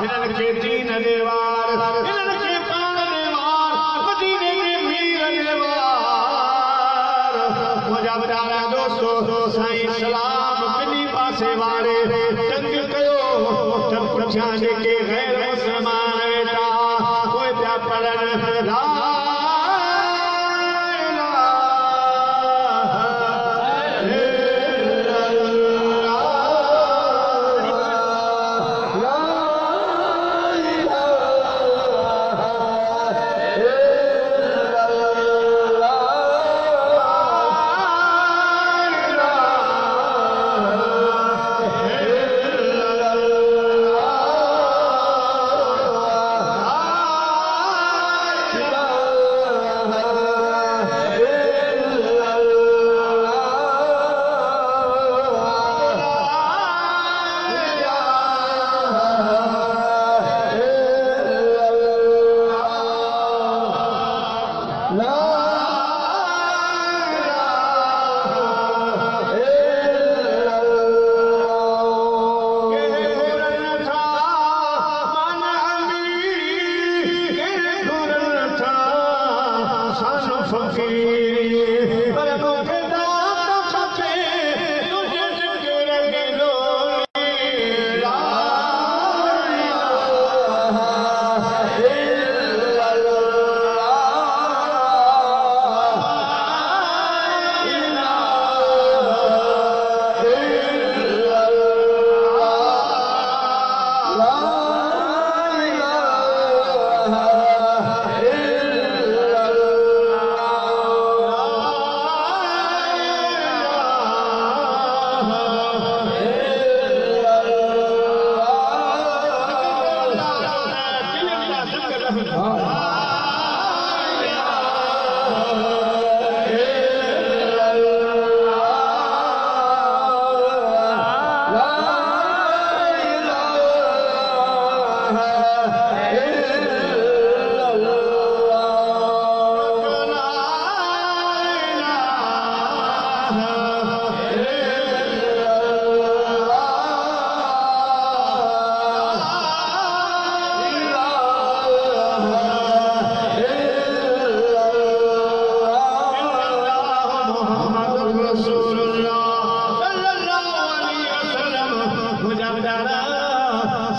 हिननि खे दीन ॾे वार, हिननि खे पाण ॾे वार, मदीने जे मीर ॾे वार। मुंहिंजा प्यारा दोस्तो, साईं सलाम ॿिन्ही पासे वारे जंग कयो त पुठियां जेके ग़ैर मुस्लमान वेठा उहे पिया पढ़नि ला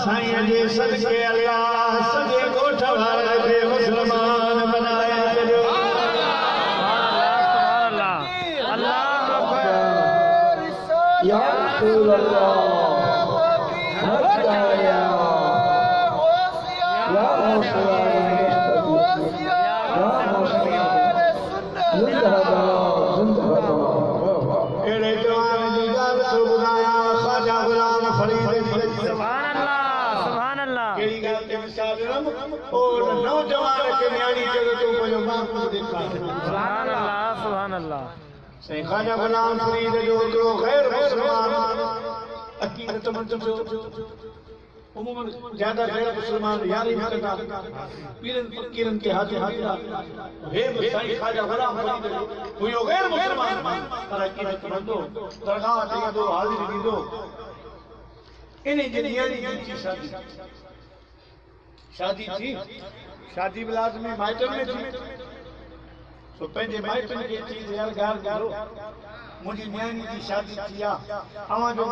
साईं जे सदके अल्लाह सॼे ॻोठ वारनि खे मुस्लमान बनाए छॾियो। या रसूल अल्लाह अहिड़े जवान जी ॻाल्हि थो ॿुधायां ख़्वाजा ग़ुलाम फरीद जी। कहिड़ी ॻाल्हि ते मिसाल ॾिनमि और नौजवान खे न्याणी चयो तूं पंहिंजो मां ॾेखार। साईं ख़्वाजा ग़ुलाम फरीद जो हिकिड़ो ग़ैर मुस्लमान अक़ीदतमंद जो उमूमन ज्यादा गैर मुस्लमान यारी न कंदा पीरनि फ़क़ीरनि खे हाज़िर हाज़िर हे साईं ख़्वाजा ग़ुलाम फरीद हुयो गैर मुस्लमान पर अक़ीदतमंद दरगाह ते ईंदो हाज़िरी ॾींदो। इन जी न्याणी जी शादी थी शादी बि लाज़मी माइटनि में थी तो पंहिंजे माइटनि खे चीज़ यार ॻाल्हि करो मुंहिंजी न्याणी जी शादी थी आहे अवां जो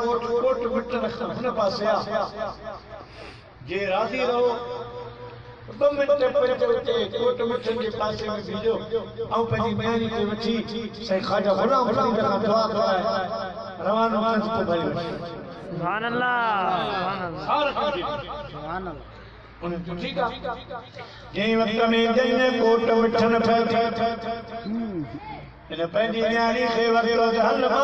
कोट मिट रखनि हुन पासे आहे जे राज़ी रहो 2 मिंट पंज उते कोट मिटनि जे पासे में बीठो ऐं पंहिंजी न्याणी खे वठी साईं ख़्वाजा ग़ुलाम फरीद खां दुआ कराए रवानो कंदो त भई सुभान अल्लाह उन्हें तो ठीक है जे वक्त में जने कोट मिठन फैठी इन पंहिंजी न्याणी खे वरियो हलमा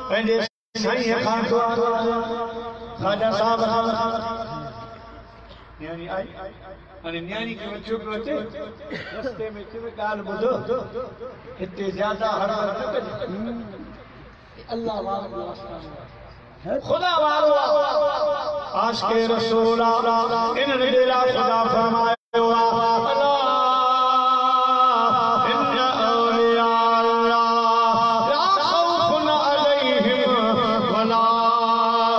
पंहिंजे साईं खां दुआ ख़्वाजा साहब न्याणी आई अने न्याणी खे वठियो पियो अचे रस्ते में चवे ॻाल्हि ॿुधो हिते ज्यादा हड़बड़ न कजे अल्लाह वारो खुदा वारो आशिक़े रसूल इन्हनि जे लाइ खुदा फरमायो इन्ना औलिया अल्लाह ला खौफुन अलैहिम वला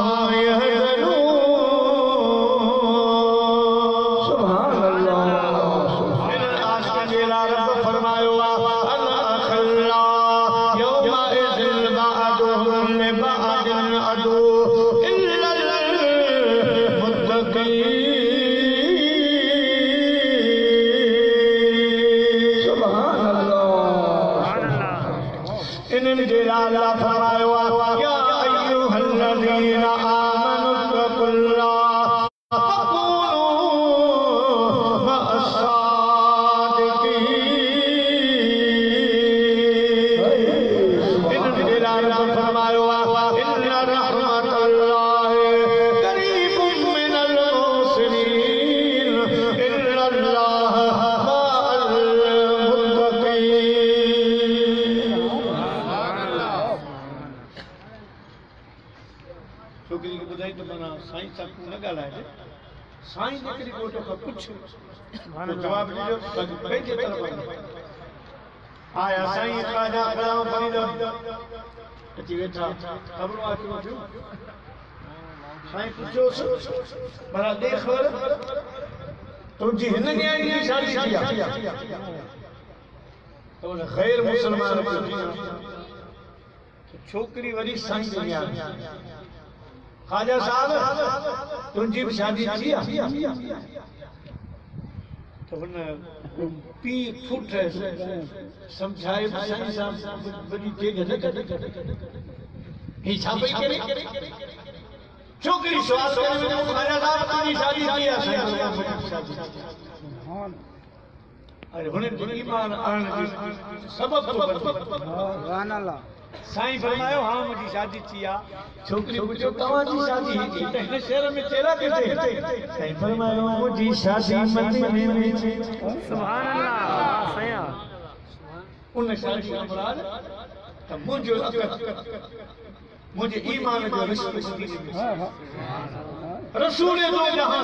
हुम यहज़नून। सुभान अल्लाह। इन्हनि आशिक़नि जे लाइ रब फरमायो अल अखिल्ला यौमा इज़िल बअदुहुम लिबअदिन अदू इल्लल मुत्तक़ीन। सुभान अल्लाह। इन्हनि जे लाइ फरमायो या अय्युहल्लज़ीना आमनु तक़ुल्लाह वक़ूलू मअस्सादिक़ीन। इन्हनि जे लाइ फरमायो इन्ना रहमतल्लाहि क़रीबुम मिनल मुहसिनीन इन्नल्लाह मअल मुत्तक़ीन। छोकिरी खे ॿुधाई त माना साईं सां न ॻाल्हाइजे साईं हिकिड़ी कोट खां पुछो जवाब ॾिजो पंहिंजे तरफ़ आया साईं ख़्वाजा ग़ुलाम फरीद अची वेठा ख़बरूं अचूं थियूं साईं पुछियोसि भला ॾेख तुंहिंजी हिन न्याणी जी शादी थी आहे त उन ग़ैर मुस्लमान छोकिरी वरी साईं जी न्याणी ख़्वाजा साहब तुंहिंजी बि शादी थी आहे त हुन पी फुट समझाए साईं साहब वॾी तेज न कढे ही छा पई करे छोकिरी श्वास करे ख़्वाजा साहब तुंहिंजी शादी थी आहे अरे हुन ईमान आणण जी सबब तो सुभान अल्लाह। साईं फरमायो हाँ मुझी शादी थी आहे छोकिरी पुछियो तव्हांजी शादी थी त हिन शहर में तेरा किथे साईं फरमायो मुझी शादी मदीने में थी। सुभान अल्लाह सही उन शादी खां मुराद त मुंहिंजो मुझे ईमान जो रिश्तो रसूल दो जहां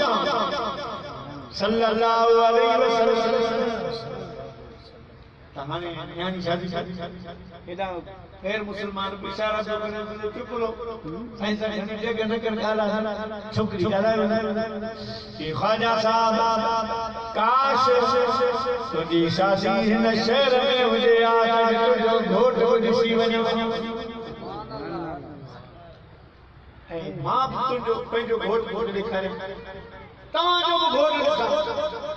सल्लल्लाहु अलैहि वसल्लम तहाने न्याणी शादी एदा गैर मुसलमान इशारा तो करे चुप लो साईं साईं घणी जगह न कर गाला छोकरी गाला ये ख्वाजा साहब काश तुझी शादी हिन शहर में हुजे आज तुझो घोट ॾिसी वञो ऐं मां तुंहिंजो पंहिंजो घोट ॾेखारे तव्हांजो बि घोट ॾेखारे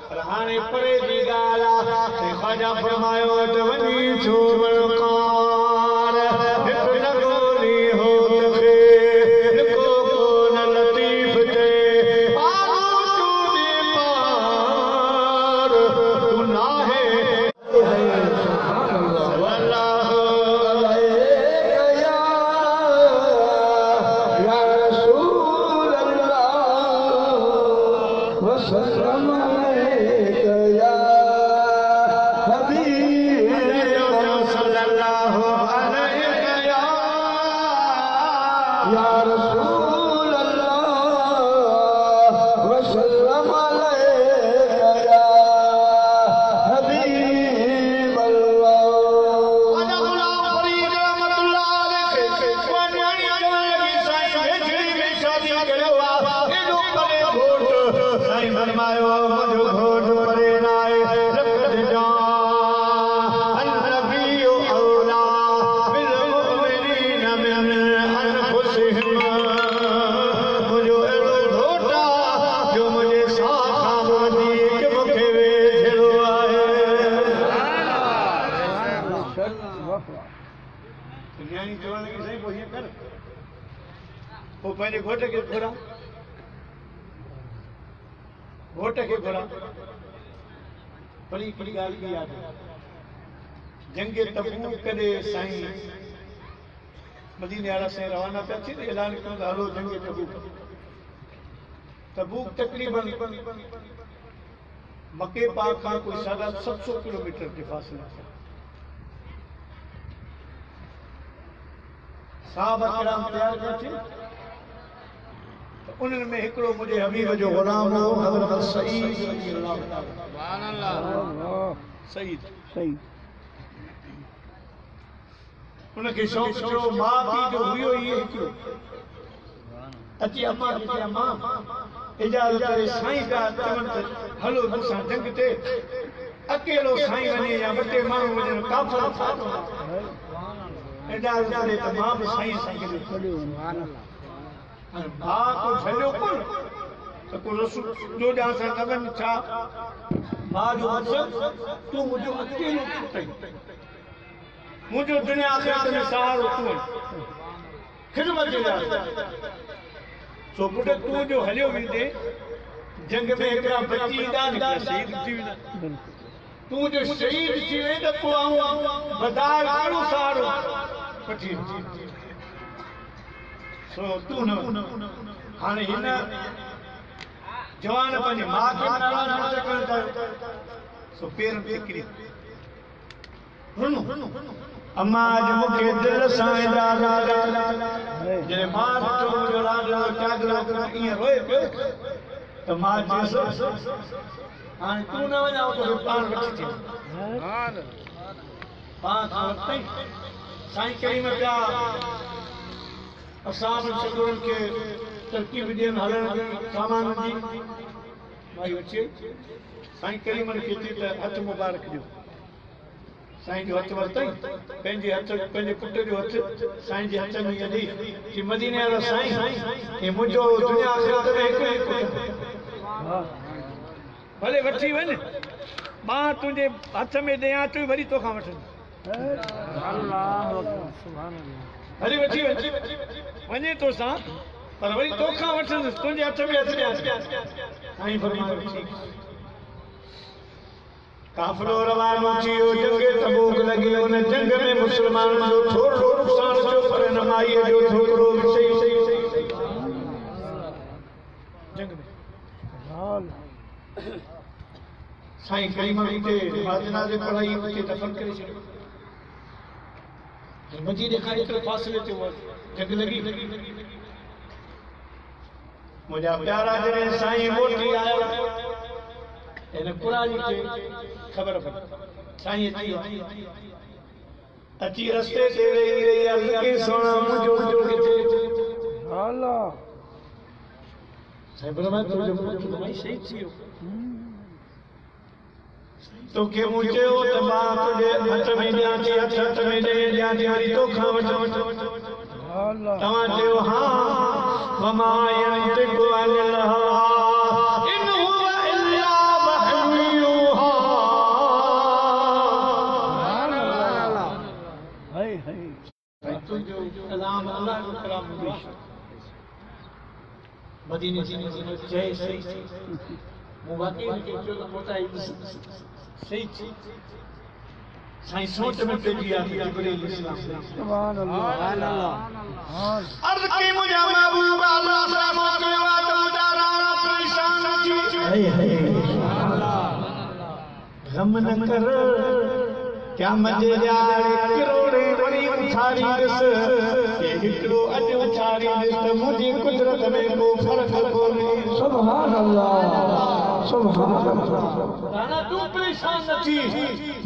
पर हाणे परे जी ॻाल्हि आहे ख़्वाजा फरमायो त वञी छो वणकार हिकु न ॻोल्ही हो त ख़ैर को कोन लतीफ़ ते पारो चूड़ी पार तू नाहे घोट के घुरा बड़ी बड़ी ॻाल्हि की याद जंगे तबूक कदे साईं मदीने वाला से रवाना पिया थी ऐलान कयो त हलो जंगे तबूक तकरीबन मके पाक खां कोई 750 किलोमीटर के फासले साहब किराम तैयार कर थे उन्हनि में हिकिड़ो मुंहिंजे हबीब जो ग़ुलाम हो हज़रत सईद सुभान अल्लाह सईद उनखे शौक़ जो मां पीउ जो हुयो ई हिकिड़ो अची अम्मा खे अम्मा इजाज़त करे साईं पिया चवनि त हलो मूंसां जंग ते अकेलो साईं वञे या ॿ टे माण्हू वञनि काफ़िला इजाज़त करे त मां बि साईं सां गॾु सुभान अल्लाह भाउ को छॾियो कोन त को रसूल जो ॾांहुं सां लगन छा भाउ जो मक़सदु तूं मुंहिंजो अकेलो पुटु आहीं मुंहिंजो दुनिया आख़िरत में सहारो तूं आहीं ख़िदमत जे लाइ सो पुटु तूं जो हलियो वेंदे जंग में हिकिड़ा बची ईंदा शहीद थी वेंदा तूं जो शहीद थी वेंदे त पोइ आऊं बदार कहिड़ो सहारो वठी सो तू न हाणे हिन जवान पंहिंजी मां खे नाराज़ न कनि था सो पेर में किरी अम्मा अॼु मूंखे दिलि सां इजाज़त जॾहिं मां ॾिठो मुंहिंजो लाडो चादरो ईअं रोए पियो त मां चयुसि हाणे तूं न वञा तोखे पाण वठी थी पाण खां वरितई साईं करीम पिया असाब सदुरन के तरकीब ॾियनि हलण सामान जी भाई अचे साईं करीमन खे चई त हथ मुबारक ॾियो साईं जो हथ वरितई पंहिंजे हथ पंहिंजे पुट जो हथ साईं जे हथ में ॾेई चई मदीने वारो साईं हे मुंहिंजो दुनिया आख़िरत में हिकु भले वठी वञ मां तुंहिंजे हथ में ॾियां थो वरी तोखां वठंदुमि हली वठी वञे तोसां पर वरी तोखां वठंदुसि तुंहिंजे हथ में हथ ॾियां साईं फरमायो ठीकु काफ़िलो रवानो थियो जंग तबूक लॻी उन जंग में मुस्लमाननि जो थोरो नुक़सान थियो पर न माईअ जो थोरो सही जंग में साईं करीम खे जनाज़े पढ़ाई उते दफ़न करे छॾियो मदीने खां एतिरे फासिले ते जंग लॻी मुंहिंजा प्यारा जॾहिं साईं मोटी आया इन क़ुरान खे ख़बर पई साईं अची रस्ते ते वेही रही आहे सोना मुंहिंजो किथे अल्लाह साईं फरमायो तुंहिंजो भाई शहीद थी वियो तोखे मूं चयो त मां तुंहिंजे हथ में ॾियां थी हथ में ॾियां थी वरी तोखां वठो तव्हां चयो हा वमा यंतिकु अनिल हवा इन हुवा इल्ला वह्युन यूहा। तो जो कलाम अल्लाह को कलाम मदीने से जय सही मुबारक के जो होता है सही साईं सोच में पेजी आती है जिब्रील इस्लाम। सुभान अल्लाह सुभान अल्लाह। अर्ज़ की मुझे महबूब अल्लाह से मौके बात मुजारा परेशान जी। गम न कर क्या मजे यारे करोड़े बड़ी उछारी दिस के हिकड़ो अज उछारी दिस त मुझी कुदरत में को फर्क कोने। सुभान अल्लाह सुभान अल्लाह। राणा तू परेशान न थी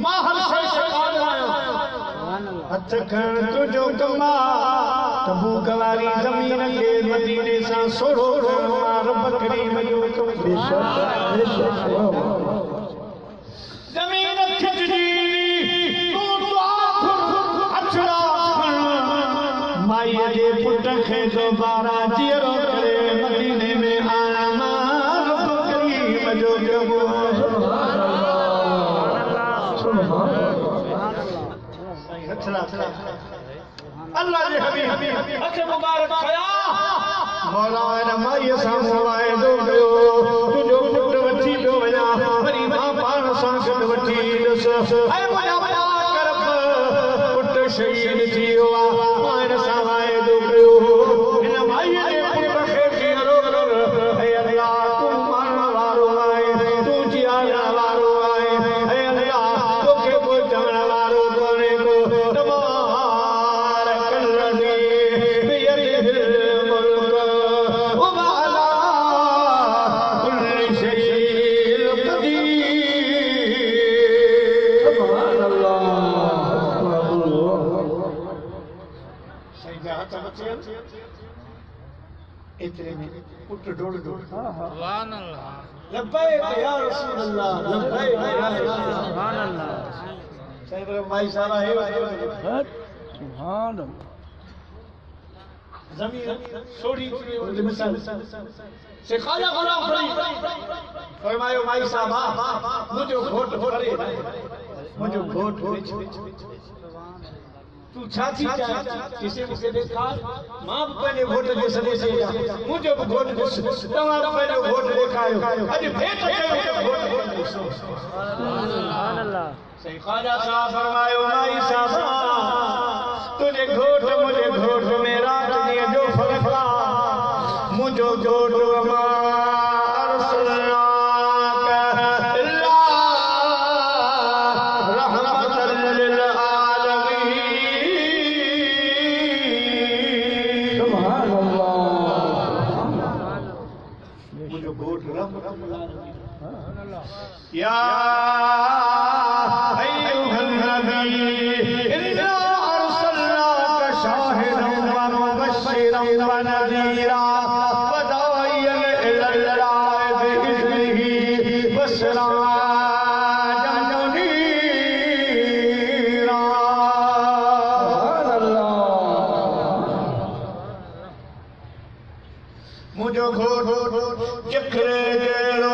मां हर शय से काल आयो। सुभान अल्लाह। हथ खण तुझो कमा तबूक वारी ज़मीन के मदीने सां सोरो मार बकरी मयो बेशक बेशक ज़मीन खिचजी माईअ जे पुट खे दोबारा जीअरो करे मदीने में आया मार बकरी मजो गबो। अल्लाह जे हबीब हथ मुबारक खया मौला ने माईअ सां वाइदो कयो तुंहिंजो पुट वठी पियो वञा वरी मां पाण सां गॾु वठी ईंदुसि। ऐं मुंहिंजा कर पुट शहीद थी वियो आहे मां हिन सां वाइदो कयो हिन माईअ जे पुट खे जीअरो कर। ऐं अल्लाह तूं मारण वारो आहे तूं जीअरण वारो आहे। ऐं अल्लाह तोखे कोई चवण वारो कोन्हे को तबारक अल्लज़ी बियदिहिल मुल्क वहुवा अला कुल्लि शैइन क़दीर। सुभान अल्लाह। इतने में पुट डोड़ डोड़ सुभान अल्लाह लब्बैक या रसूल अल्लाह लब्बैक या सुभान अल्लाह। साईं पर माई सारा है सुभान अल्लाह। ज़मीन छोड़ी उनकी मिसाल से खाजा गुलाम फरीद फरमायो माई साहबा मुझो घोट फरे मुझो घोट विच तू छाती चाहे किसे मुझे देखा मां पहले घोट के सदे से मुझे घोट तमाम पहले घोट दिखायो अज भेट कयो घोट सुभान अल्लाह। सही खाजा साहब फरमायो माई साहबा तुझे घोट मुझे घोट में रात दिए जो फर्क मुझो घोट या अय्युहल नबी इन्ना अरसलनाका शाहिदन व मुबश्शिरन व नज़ीरा व दाइयन इलल्लाह बिइज़्निही व सिराजन मुनीरा। सुभान अल्लाह। मुझो घोट जिक्र जेड़ो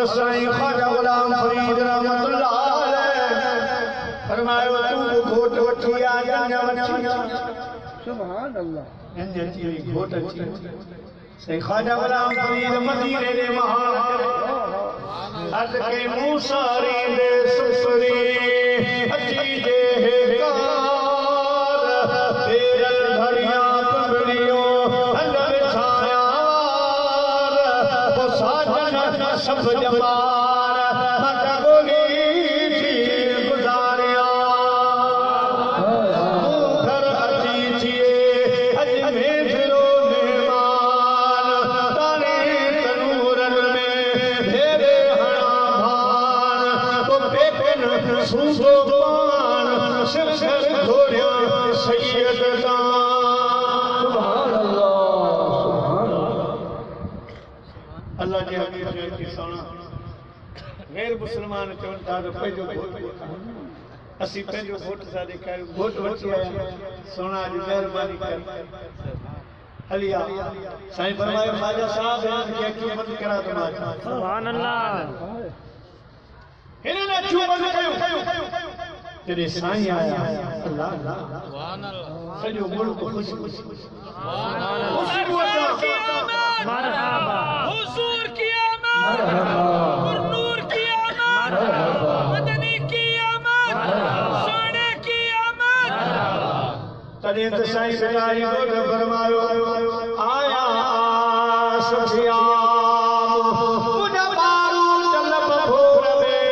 साईं ख्वाजा गुलाम फरीद रहमतुल्लाह अलैह फरमायो तू घोट वठी आ सुभान अल्लाह जी घोट अची साईं ख्वाजा गुलाम फरीद मदीने दे महान अर्ज के मूसारी दे सुसरी अची जे कार तेरल धड़ियां पगड़ियों अंदर छाया वो साजन न सब जमार मत गोली थी गुजारिया घर अची थिए अज में फिरो मेहमान ताने तनूरन में भेरे हणा भान तो बेकन सूसो पान सिर घोड़िया सैयद अल्लाह जी हकीकत की सोना गैर मुसलमान चवन था तो पेजो वोट असी पेजो वोट सा देखायो वोट वठी आया सोना जी मेहरबानी कर अलिया साईं फरमायो ख्वाजा साहब के अखियूं बंद करा तो मां सुभान अल्लाह हिनने अखियूं बंद कयो तेरे साईं आया अल्लाह सुभान अल्लाह सजो मुल्क खुश खुश सुभान अल्लाह मरहबा हुजूर की आमद नूर की आमद मदनी की आमद सोने की आमद तने तो साईं सगाई बोल फरमायो आया सफियाम मुझे मारू तलब भोर में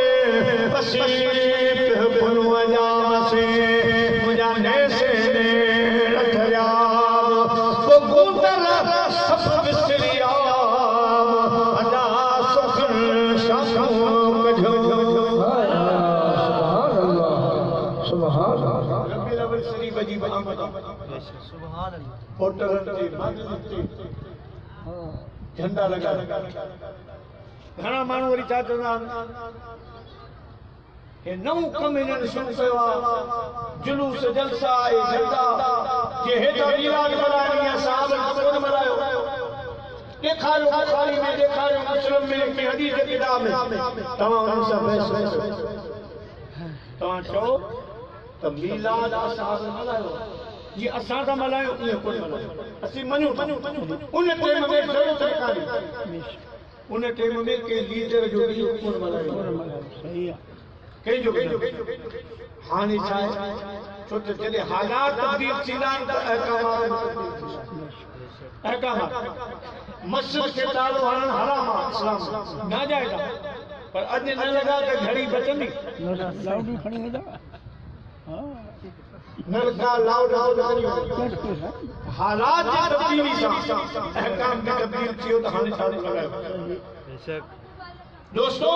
वसीब बुनु अजाम से मुझे नैसे ने रखयाम वो गुंदर सब बिसरिया अदा सुखन शाखों कढ़ो सुभान अल्लाह रब्बिल अव्वल शरीफ जी बजी सुभान अल्लाह होटल ते झंडा लगा घणा माण्हू वरी छा चवंदा हे नव कम इन्हनि शुरू कयो आहे जुलूस जलसा ऐं झंडा जे हेठां मीराज मल्हाइणी आहे साहब कोन मल्हायो ॾेखारियो बुखारी में ॾेखारियो मुस्लिम में के हदीस जे किताब में तव्हां उन्हनि सां बहस तव्हां चओ त मीलाद साहब मल्हायो जीअं असां था मल्हायूं ईअं कोन मल्हायो असीं मञूं उन टाइम में ज़रूरत ॾेखारी उन टाइम में के लीडर जो ॾींहुं कोन मल्हायो सही आहे कंहिंजो हाणे छा आहे छो त जॾहिं हालात तब्दील थींदा आहिनि त अहकामात मस्जिद खे तालो हणणु हराम आहे इस्लाम नाजाइज़ आहे पर अॼु न लॻा त घड़ी बचंदी न लॻा लाउड हालात जी तब्दीली सां अहकाम में तब्दील थियो त हाणे छा लॻायो दोस्तों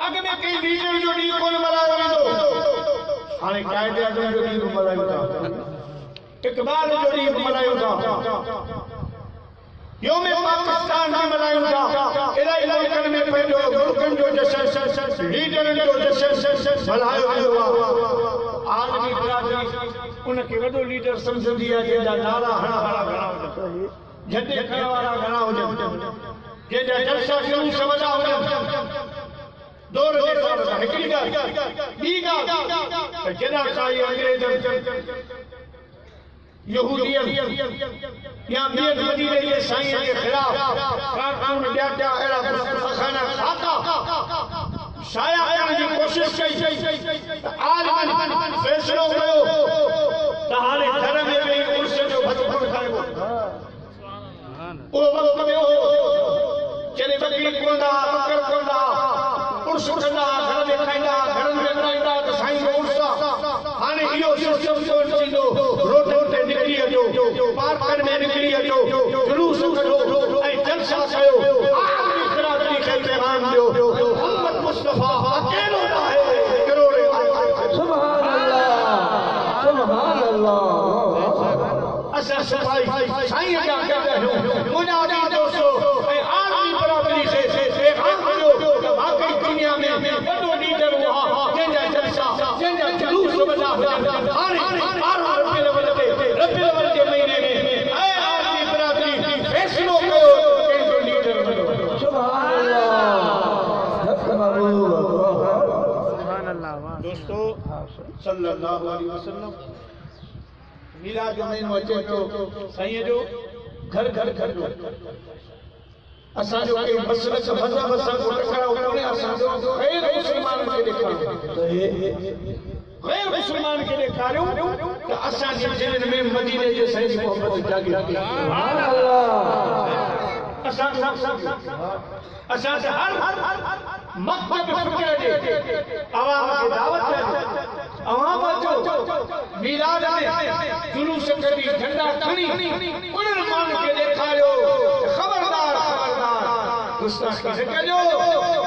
अॻ में कई लीडर जो ॾींहुं कोन मल्हायो वेंदो हाणे क़ाइदे आज़म जो ॾींहुं मल्हायूं था इक़बाल जो ॾींहुं मल्हायूं था योम पाकिस्तान में मल्हायूं था इलाही मुल्कनि में पंहिंजो मुल्कनि जो जश्न लीडरनि जो जश्न मल्हायो वेंदो आहे आलमी बिरादरी उनखे वॾो लीडर सम्झंदी आहे जंहिंजा नारा हणा घणा हुजनि झंडे खणण वारा घणा हुजनि जंहिंजा जलसा जुलूस वॾा हुजनि दौर जे तौर सां हिकिड़ी ॻाल्हि ॿी ॻाल्हि त जॾहिं काई अंग्रेज़नि यहूदियत या ॿियनि मदीने जे साईं जे ख़िलाफ़ कारकुन ॾियाटा अहिड़ा ख़ाना ठाता शाया करण जी कोशिश कई त आलिमनि फ़ैसिलो कयो त हाणे घर में वेही उर्स जो भतपुर खाइबो उहो वक़्तु में हो जॾहिं बकरी कोंदा बकर कोंदा उर्स कंदा घर में खाईंदा घरनि में मल्हाईंदा त साईं जो उर्स आहे हाणे इहो सिस्टम कोन थींदो रोड ते निकिरी अचो पार्कनि में निकिरी अचो जुलूस कढो ऐं जलसा कयो आलमी बिरादरी खे पैगाम ॾियो मोहम्मद मुस्तफा अकेलो आहे करोड़े सुभान अल्लाह असां सफ़ाई साईं जा कहंदा आहियूं मुनादी दोस्तो ऐं आलमी बिरादरी खे पैगाम ॾियो त वाकई दुनिया में वॾो लीडर हुआ जंहिंजा जलसा जंहिंजा जुलूस वॾा हुआ हाणे रब्बिल अव्वल जे महीने में ऐ आलमी बिरादरी फ़ैसिलो कयो कंहिंजो लीडर वॾो सुभान अल्लाह दोस्तो सल्लल्लाहु अलैहि वसल्लम मीराज जो महीनो अचे थो साईं जो घर घर जो असांजो के मसलक मज़हब सां को टकराव कोन्हे असांजो गैर मुस्लमान खे ॾेखारियो गैर मुस्लमान खे ॾेखारियो त असांजे दिलनि में मदीने जे साईं जी मोहबत जागे सुभान अल्लाह असां हर मकतब फिक्र जे अवाम खे दावत अवाम अचो मिलाद में जुलूस कढी झंडा खणी उन्हनि माण्हुनि खे ॾेखारियो ख़बरदार ख़बरदार गुस्ताखी न कजो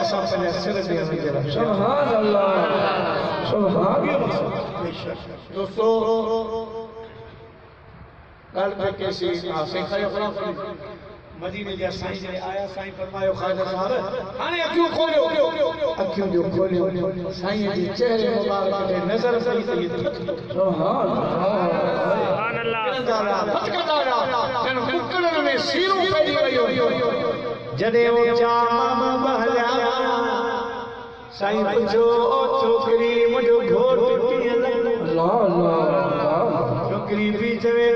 असां पंहिंजा सिर ते हणी सुभान अल्लाह सुभान दोस्तों कल पे कैसी सिखायो मदीने जा साईं जे आया साईं फरमायो ख्वाजा साहब हाणे अखियूं खोलियो अखियूं जो खोलियो साईं जे चेहरे मुबारक ते नज़र पई थी सुभान अल्लाह फटकदारा जन कुकड़न में सीरूं पई वयो जॾहिं वो चाम बहलिया साईं पुछो छोकरी मुंहिंजो घोट कीअं लॻो अल्लाह अल्लाह छोकरी बि चवे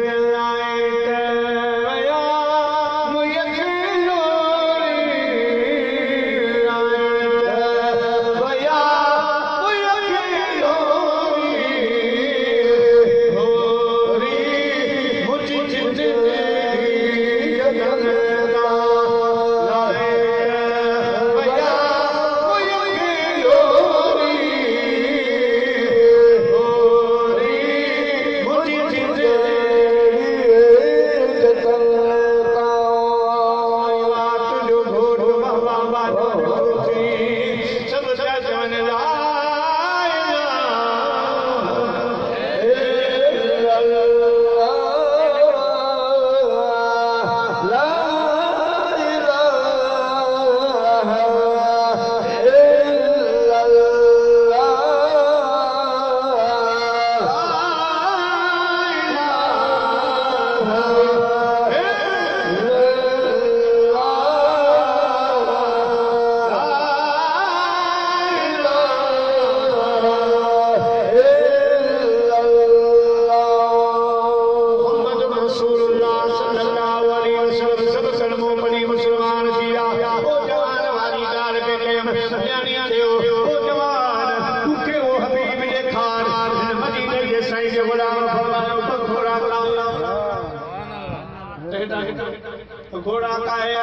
घोड़ा काए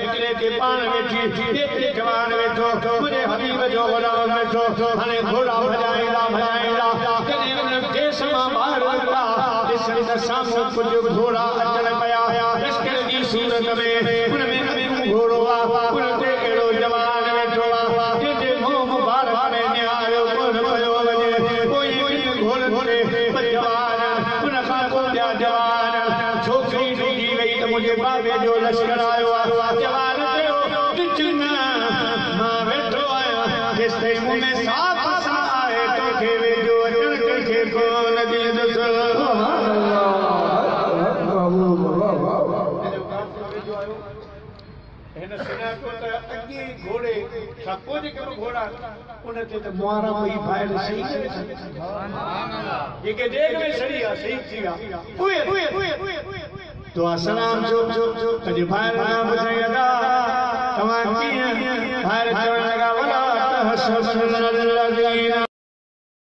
निकले के पान वेठी एक जवान वेठो मुझे हबीब जो गुलाम वेठो हाने घोड़ा भजाईला कने उन देश मां बाहर निकला ॾिसण त साम्हूं कुझ घोड़ा अचण पिया लश्कर जी सूरत में उन में घोड़ो उन ते कहिड़ो जवान वेठो जंहिंजे मुंहुं मुबारक में न्यारो कोन पियो वञे पोइ घोड़े ते जवान उन खां पोइ ॿिया जवान छोकिरी ॾिठी वई त मुंहिंजे बाबे जो लश्कर आयो जवान चयो ॾिठन मां वेठो आहियां जेसि ताईं मूं में साथ आहे तोखे वेझो अचण कंहिंखे कोन ॾींदुसि हिन सुञातो त अॻे घोड़े खां पोइ जेके घोड़ा उन ते त मुआरा पई फाइल सही जेके देख में सही आहे सही थी आहे दुआ सलाम जो अॼु ॿाहिरि न ॿुधाई अदा तव्हां कीअं ॿाहिरि चवण लॻा वला